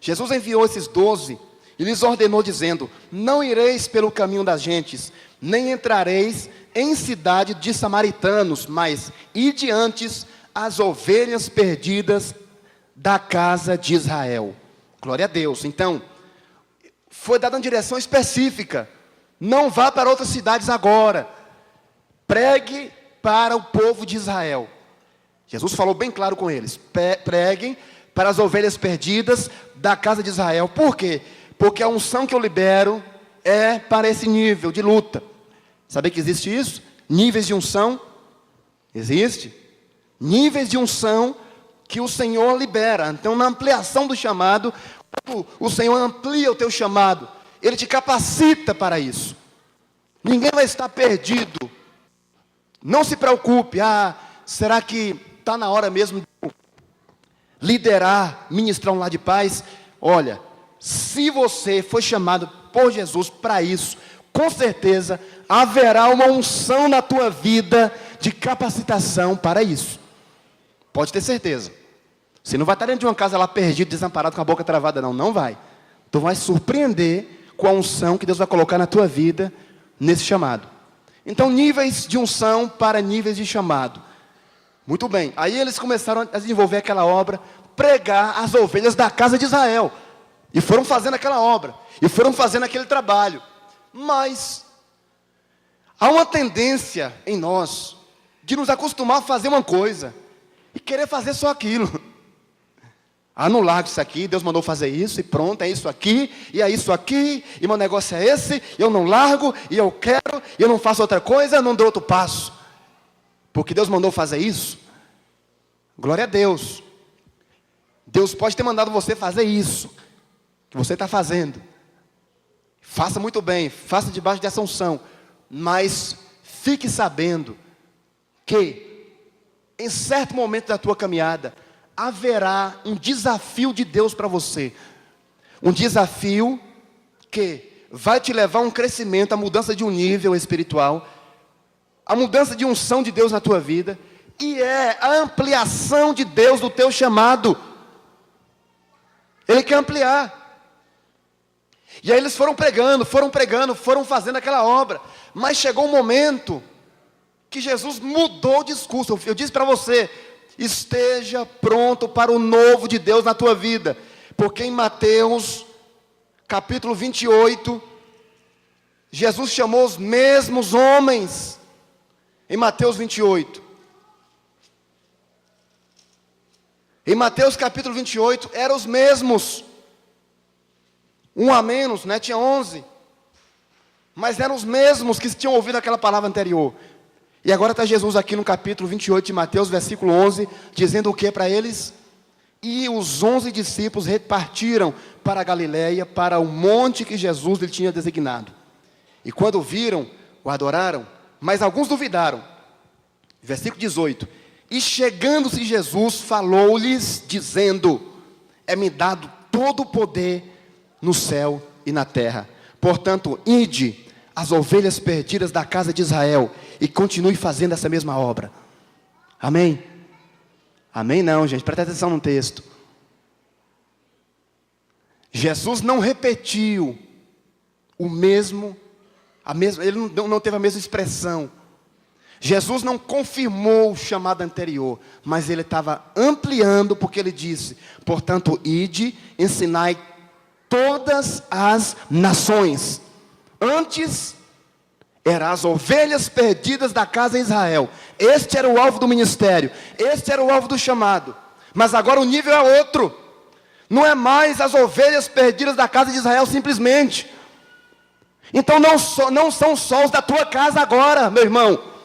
Jesus enviou esses 12 e lhes ordenou dizendo: não ireis pelo caminho das gentes, nem entrareis em cidade de samaritanos, mas ide antes as ovelhas perdidas da casa de Israel. Glória a Deus. Então, foi dada uma direção específica. Não vá para outras cidades agora. Pregue para o povo de Israel. Jesus falou bem claro com eles. Preguem para as ovelhas perdidas da casa de Israel. Por quê? Porque a unção que eu libero é para esse nível de luta. Sabe que existe isso? Níveis de unção. Existe. Níveis de unção que o Senhor libera. Então, na ampliação do chamado, o Senhor amplia o teu chamado. Ele te capacita para isso. Ninguém vai estar perdido. Não se preocupe. Será que está na hora mesmo de liderar, ministrar um lar de paz? Olha, se você foi chamado por Jesus para isso, com certeza haverá uma unção na tua vida de capacitação para isso. Pode ter certeza. Você não vai estar dentro de uma casa lá perdido, desamparado, com a boca travada, não. Não vai. Tu vai surpreender com a unção que Deus vai colocar na tua vida nesse chamado. Então, níveis de unção para níveis de chamado. Muito bem. Aí eles começaram a desenvolver aquela obra, pregar as ovelhas da casa de Israel. E foram fazendo aquela obra. E foram fazendo aquele trabalho. Mas há uma tendência em nós de nos acostumar a fazer uma coisa e querer fazer só aquilo. Ah, não largo isso aqui, Deus mandou fazer isso, e pronto, é isso aqui, e é isso aqui, e meu negócio é esse, eu não largo, e eu quero, e eu não faço outra coisa, eu não dou outro passo. Porque Deus mandou fazer isso. Glória a Deus. Deus pode ter mandado você fazer isso, que você está fazendo. Faça muito bem, faça debaixo de assunção, mas fique sabendo que, em certo momento da tua caminhada, haverá um desafio de Deus para você. Um desafio que vai te levar a um crescimento, a mudança de um nível espiritual, a mudança de unção de Deus na tua vida, e é a ampliação de Deus do teu chamado. Ele quer ampliar. E aí eles foram pregando, foram fazendo aquela obra. Mas chegou um momento que Jesus mudou o discurso. Eu disse para você, esteja pronto para o novo de Deus na tua vida. Porque em Mateus, capítulo 28, Jesus chamou os mesmos homens. Em Mateus 28. Em Mateus capítulo 28, eram os mesmos. Um a menos, né? Tinha 11. Mas eram os mesmos que tinham ouvido aquela palavra anterior. E agora está Jesus aqui no capítulo 28 de Mateus, versículo 11, dizendo o que para eles? E os 11 discípulos repartiram para a Galileia, para o monte que Jesus lhe tinha designado. E quando viram, o adoraram, mas alguns duvidaram. Versículo 18. E chegando-se Jesus, falou-lhes, dizendo, é-me dado todo o poder no céu e na terra. Portanto, ide as ovelhas perdidas da casa de Israel e continue fazendo essa mesma obra. Amém? Amém não, gente, presta atenção no texto. Jesus não repetiu ele não teve a mesma expressão. Jesus não confirmou o chamado anterior, mas ele estava ampliando, porque ele disse, portanto, ide, ensinai todas as nações. Antes, eram as ovelhas perdidas da casa de Israel. Este era o alvo do ministério, este era o alvo do chamado. Mas agora o nível é outro. Não é mais as ovelhas perdidas da casa de Israel simplesmente. Então não são só os da tua casa agora, meu irmão.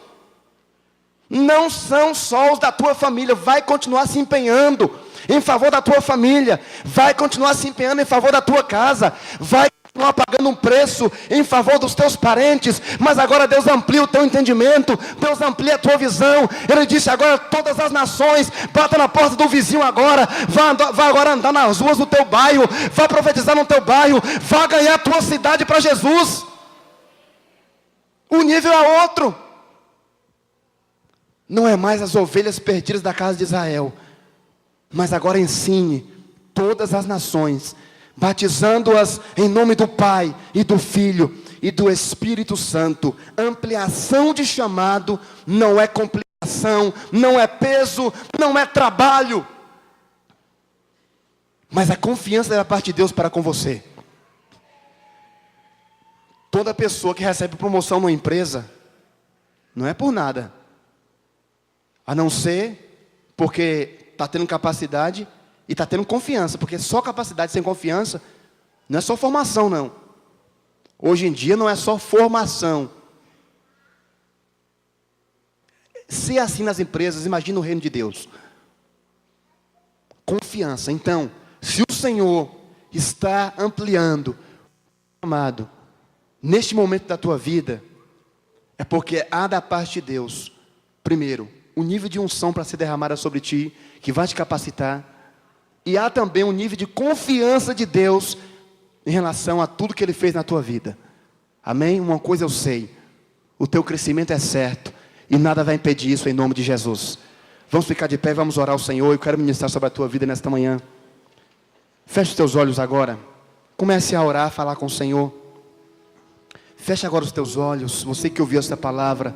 Não são só os da tua família. Vai continuar se empenhando em favor da tua família. Vai continuar se empenhando em favor da tua casa. Vai continuar pagando um preço em favor dos teus parentes. Mas agora Deus amplia o teu entendimento. Deus amplia a tua visão. Ele disse agora todas as nações. Bata na porta do vizinho agora. Vai agora andar nas ruas do teu bairro. Vai profetizar no teu bairro. Vai ganhar a tua cidade para Jesus. O nível é outro. Não é mais as ovelhas perdidas da casa de Israel, mas agora ensine todas as nações, batizando-as em nome do Pai e do Filho e do Espírito Santo. Ampliação de chamado não é complicação, não é peso, não é trabalho, mas a confiança da parte de Deus para com você. Toda pessoa que recebe promoção numa empresa, não é por nada, a não ser porque está tendo capacidade e está tendo confiança. Porque só capacidade sem confiança não é só formação, não. Hoje em dia não é só formação. Se é assim nas empresas, imagina o reino de Deus. Confiança. Então, se o Senhor está ampliando o chamado neste momento da tua vida, é porque há da parte de Deus, primeiro, um nível de unção para ser derramada sobre ti, que vai te capacitar. E há também um nível de confiança de Deus em relação a tudo que Ele fez na tua vida. Amém? Uma coisa eu sei, o teu crescimento é certo, e nada vai impedir isso em nome de Jesus. Vamos ficar de pé, vamos orar ao Senhor. Eu quero ministrar sobre a tua vida nesta manhã. Feche os teus olhos agora. Comece a orar, a falar com o Senhor. Feche agora os teus olhos, você que ouviu essa palavra.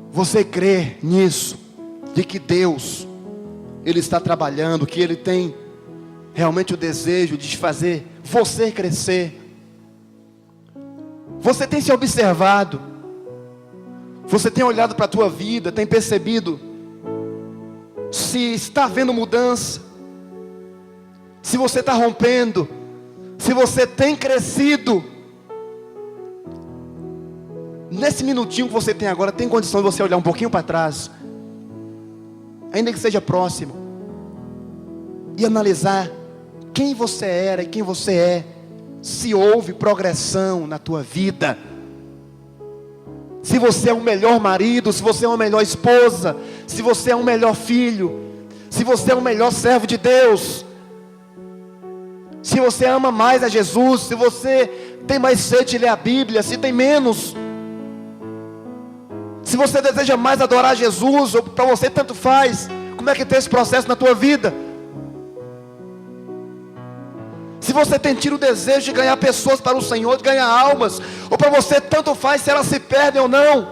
Você crê nisso, de que Deus, Ele está trabalhando, que Ele tem realmente o desejo de fazer você crescer. Você tem se observado, você tem olhado para a tua vida, tem percebido se está havendo mudança, se você está rompendo, se você tem crescido, nesse minutinho que você tem agora, tem condição de você olhar um pouquinho para trás, ainda que seja próximo, e analisar quem você era e quem você é, se houve progressão na tua vida, se você é um melhor marido, se você é uma melhor esposa, se você é um melhor filho, se você é um melhor servo de Deus, se você ama mais a Jesus, se você tem mais sede de ler a Bíblia, se tem menos, se você deseja mais adorar Jesus, ou para você tanto faz, como é que tem esse processo na tua vida? Se você tem tido o desejo de ganhar pessoas para o Senhor, de ganhar almas, ou para você tanto faz se elas se perdem ou não.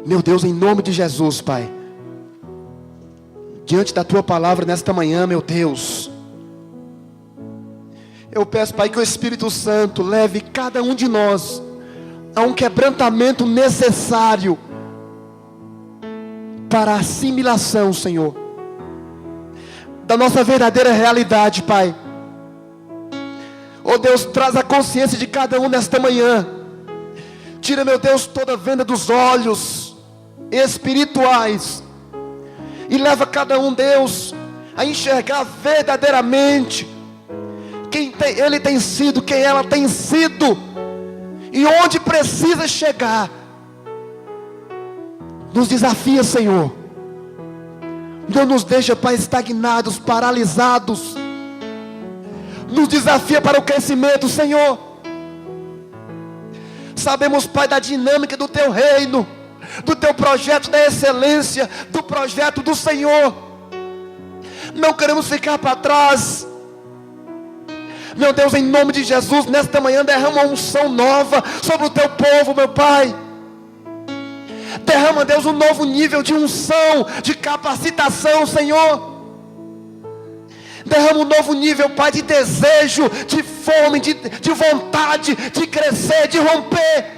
Meu Deus, em nome de Jesus, Pai, diante da Tua palavra nesta manhã, meu Deus, eu peço, Pai, que o Espírito Santo leve cada um de nós a um quebrantamento necessário para a assimilação, Senhor, da nossa verdadeira realidade, Pai. Oh Deus, traz a consciência de cada um nesta manhã. Tira, meu Deus, toda a venda dos olhos espirituais e leva cada um, Deus, a enxergar verdadeiramente quem ele tem sido, quem ela tem sido e onde precisa chegar. Nos desafia, Senhor. Não nos deixa, Pai, estagnados, paralisados. Nos desafia para o crescimento, Senhor. Sabemos, Pai, da dinâmica do Teu reino, do Teu projeto da excelência, do projeto do Senhor. Não queremos ficar para trás. Meu Deus, em nome de Jesus, nesta manhã derrama uma unção nova sobre o Teu povo, meu Pai. Derrama, Deus, um novo nível de unção, de capacitação, Senhor. Derrama um novo nível, Pai, de desejo, de fome, de vontade, de crescer, de romper.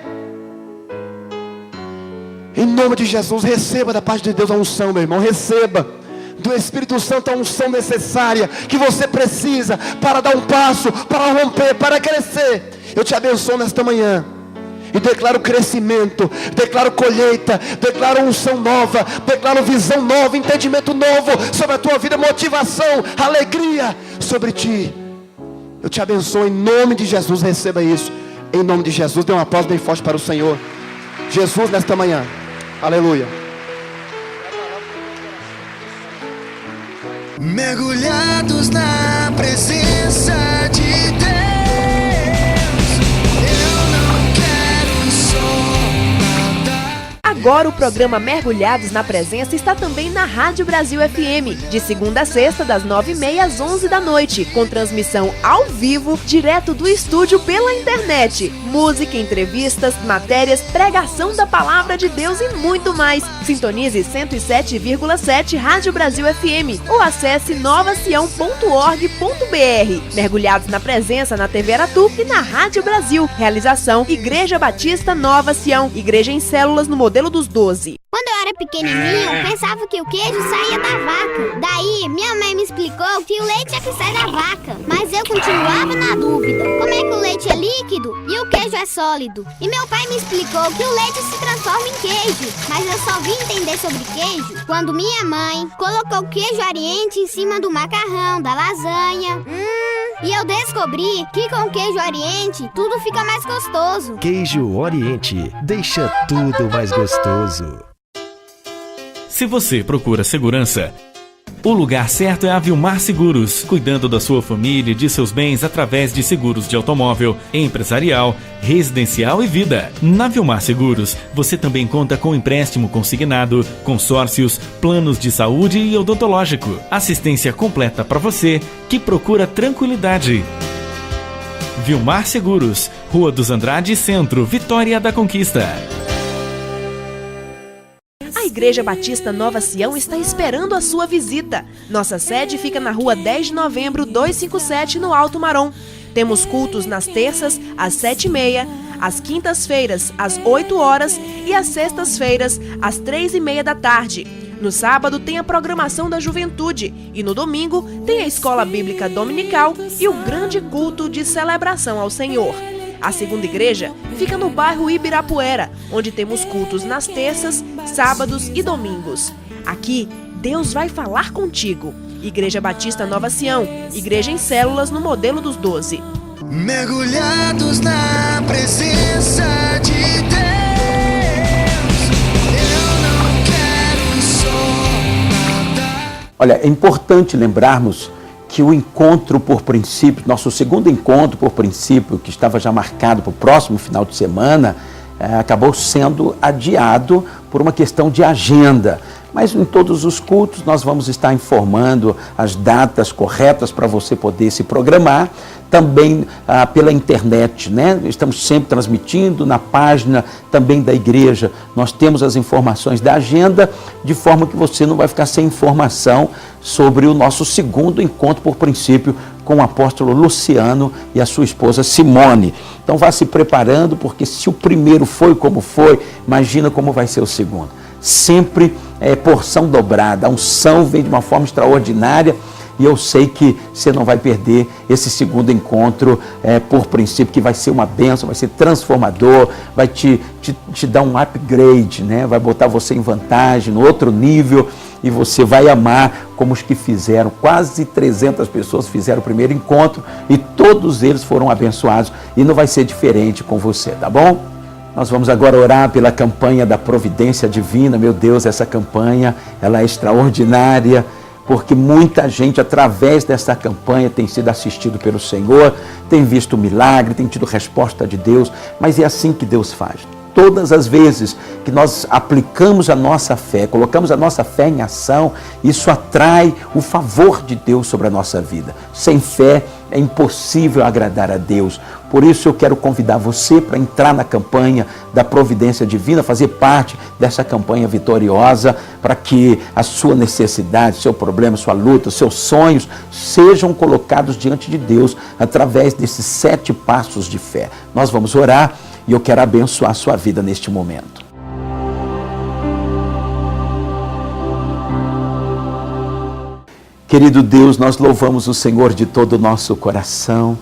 Em nome de Jesus, receba da parte de Deus a unção, meu irmão. Receba do Espírito Santo a unção necessária que você precisa para dar um passo, para romper, para crescer. Eu te abençoo nesta manhã e declaro crescimento, declaro colheita, declaro unção nova, declaro visão nova, entendimento novo sobre a tua vida, motivação, alegria sobre ti. Eu te abençoo em nome de Jesus, receba isso em nome de Jesus. Dê um aplauso bem forte para o Senhor Jesus nesta manhã. Aleluia. Mergulhados na presença de Deus. Agora o programa Mergulhados na Presença está também na Rádio Brasil FM, de segunda a sexta, das 9h30 às 11 da noite, com transmissão ao vivo, direto do estúdio pela internet. Música, entrevistas, matérias, pregação da Palavra de Deus e muito mais. Sintonize 107,7 Rádio Brasil FM ou acesse novasião.org.br. Mergulhados na Presença na TV Aratu e na Rádio Brasil. Realização Igreja Batista Nova Sião, igreja em células no modelo dos 12. Quando eu era pequenininho, eu pensava que o queijo saía da vaca. Daí, minha mãe me explicou que o leite é que sai da vaca. Mas eu continuava na dúvida. Como é que o leite é líquido e o queijo é sólido? E meu pai me explicou que o leite se transforma em queijo. Mas eu só vim entender sobre queijo quando minha mãe colocou queijo Oriente em cima do macarrão, da lasanha. E eu descobri que com queijo Oriente tudo fica mais gostoso. Queijo Oriente, deixa tudo mais gostoso. Se você procura segurança, o lugar certo é a Vilmar Seguros, cuidando da sua família e de seus bens através de seguros de automóvel, empresarial, residencial e vida. Na Vilmar Seguros, você também conta com empréstimo consignado, consórcios, planos de saúde e odontológico. Assistência completa para você que procura tranquilidade. Vilmar Seguros, Rua dos Andrades Centro, Vitória da Conquista. A Igreja Batista Nova Sião está esperando a sua visita. Nossa sede fica na Rua 10 de Novembro, 257, no Alto Marom. Temos cultos nas terças, às 7h30, às quintas-feiras, às 8 horas e às sextas-feiras, às 3h30 da tarde. No sábado tem a programação da juventude e no domingo tem a escola bíblica dominical e o grande culto de celebração ao Senhor. A segunda igreja fica no bairro Ibirapuera, onde temos cultos nas terças, sábados e domingos. Aqui, Deus vai falar contigo. Igreja Batista Nova Sião, igreja em células no modelo dos 12. Mergulhados na presença de Deus, eu não quero só nadar. Olha, é importante lembrarmos que o encontro por princípio, nosso segundo encontro por princípio, que estava já marcado para o próximo final de semana, acabou sendo adiado por uma questão de agenda. Mas em todos os cultos nós vamos estar informando as datas corretas para você poder se programar, também pela internet, né? Estamos sempre transmitindo na página também da igreja. Nós temos as informações da agenda, de forma que você não vai ficar sem informação sobre o nosso segundo encontro por princípio com o apóstolo Luciano e a sua esposa Simone. Então vá se preparando, porque se o primeiro foi como foi, imagina como vai ser o segundo. Sempre é porção dobrada, a unção vem de uma forma extraordinária e eu sei que você não vai perder esse segundo encontro por princípio, que vai ser uma bênção, vai ser transformador, vai te dar um upgrade, né? Vai botar você em vantagem, no outro nível, e você vai amar como os que fizeram. Quase 300 pessoas fizeram o primeiro encontro e todos eles foram abençoados, e não vai ser diferente com você, tá bom? Nós vamos agora orar pela campanha da Providência Divina. Meu Deus, essa campanha, ela é extraordinária, porque muita gente, através dessa campanha, tem sido assistido pelo Senhor, tem visto milagre, tem tido resposta de Deus, mas é assim que Deus faz. Todas as vezes que nós aplicamos a nossa fé, colocamos a nossa fé em ação, isso atrai o favor de Deus sobre a nossa vida. Sem fé é impossível agradar a Deus. Por isso eu quero convidar você para entrar na campanha da Providência Divina, fazer parte dessa campanha vitoriosa, para que a sua necessidade, seu problema, sua luta, seus sonhos sejam colocados diante de Deus através desses 7 passos de fé. Nós vamos orar e eu quero abençoar a sua vida neste momento. Querido Deus, nós louvamos o Senhor de todo o nosso coração,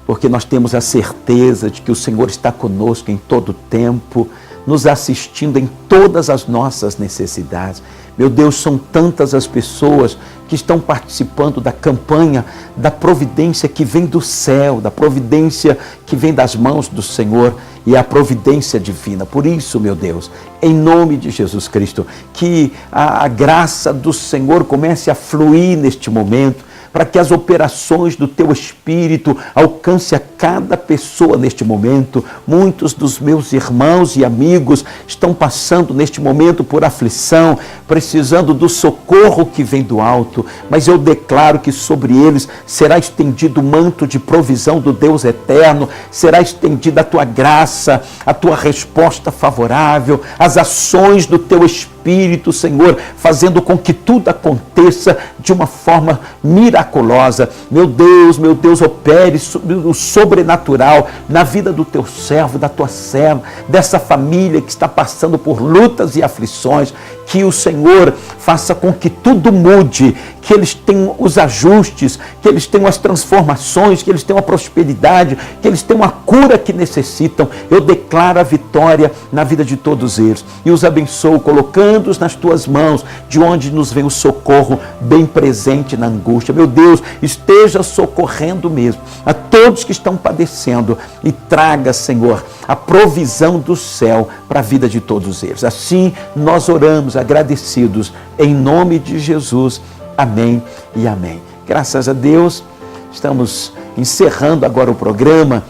porque nós temos a certeza de que o Senhor está conosco em todo o tempo, nos assistindo em todas as nossas necessidades. Meu Deus, são tantas as pessoas que estão participando da campanha da providência que vem do céu, da providência que vem das mãos do Senhor, e a providência divina. Por isso, meu Deus, em nome de Jesus Cristo, que a graça do Senhor comece a fluir neste momento, para que as operações do Teu Espírito alcance a cada pessoa neste momento. Muitos dos meus irmãos e amigos estão passando neste momento por aflição, precisando do socorro que vem do alto, mas eu declaro que sobre eles será estendido o manto de provisão do Deus eterno, será estendida a Tua graça, a Tua resposta favorável, as ações do Teu Espírito, Senhor, fazendo com que tudo aconteça de uma forma miraculosa. Meu Deus, opere o sobrenatural na vida do Teu servo, da Tua serva, dessa família que está passando por lutas e aflições. Que o Senhor faça com que tudo mude, que eles tenham os ajustes, que eles tenham as transformações, que eles tenham a prosperidade, que eles tenham a cura que necessitam. Eu declaro a vitória na vida de todos eles e os abençoo, colocando-os nas Tuas mãos, de onde nos vem o socorro bem presente na angústia. Meu Deus, esteja socorrendo mesmo a todos que estão padecendo e traga, Senhor, a provisão do céu para a vida de todos eles. Assim nós oramos agradecidos em nome de Jesus. Amém e amém. Graças a Deus, estamos encerrando agora o programa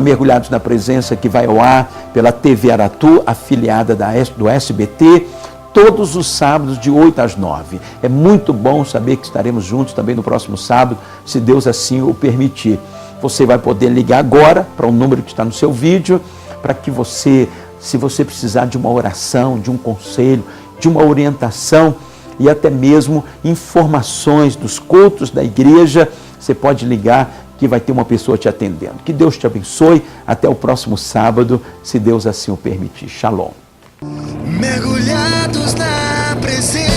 Mergulhados na Presença, que vai ao ar pela TV Aratu, afiliada do SBT, todos os sábados de 8 às 9. É muito bom saber que estaremos juntos também no próximo sábado, se Deus assim o permitir. Você vai poder ligar agora para o número que está no seu vídeo, para que você, se você precisar de uma oração, de um conselho, de uma orientação e até mesmo informações dos cultos da igreja, você pode ligar que vai ter uma pessoa te atendendo. Que Deus te abençoe. Até o próximo sábado, se Deus assim o permitir. Shalom. Mergulhados na presença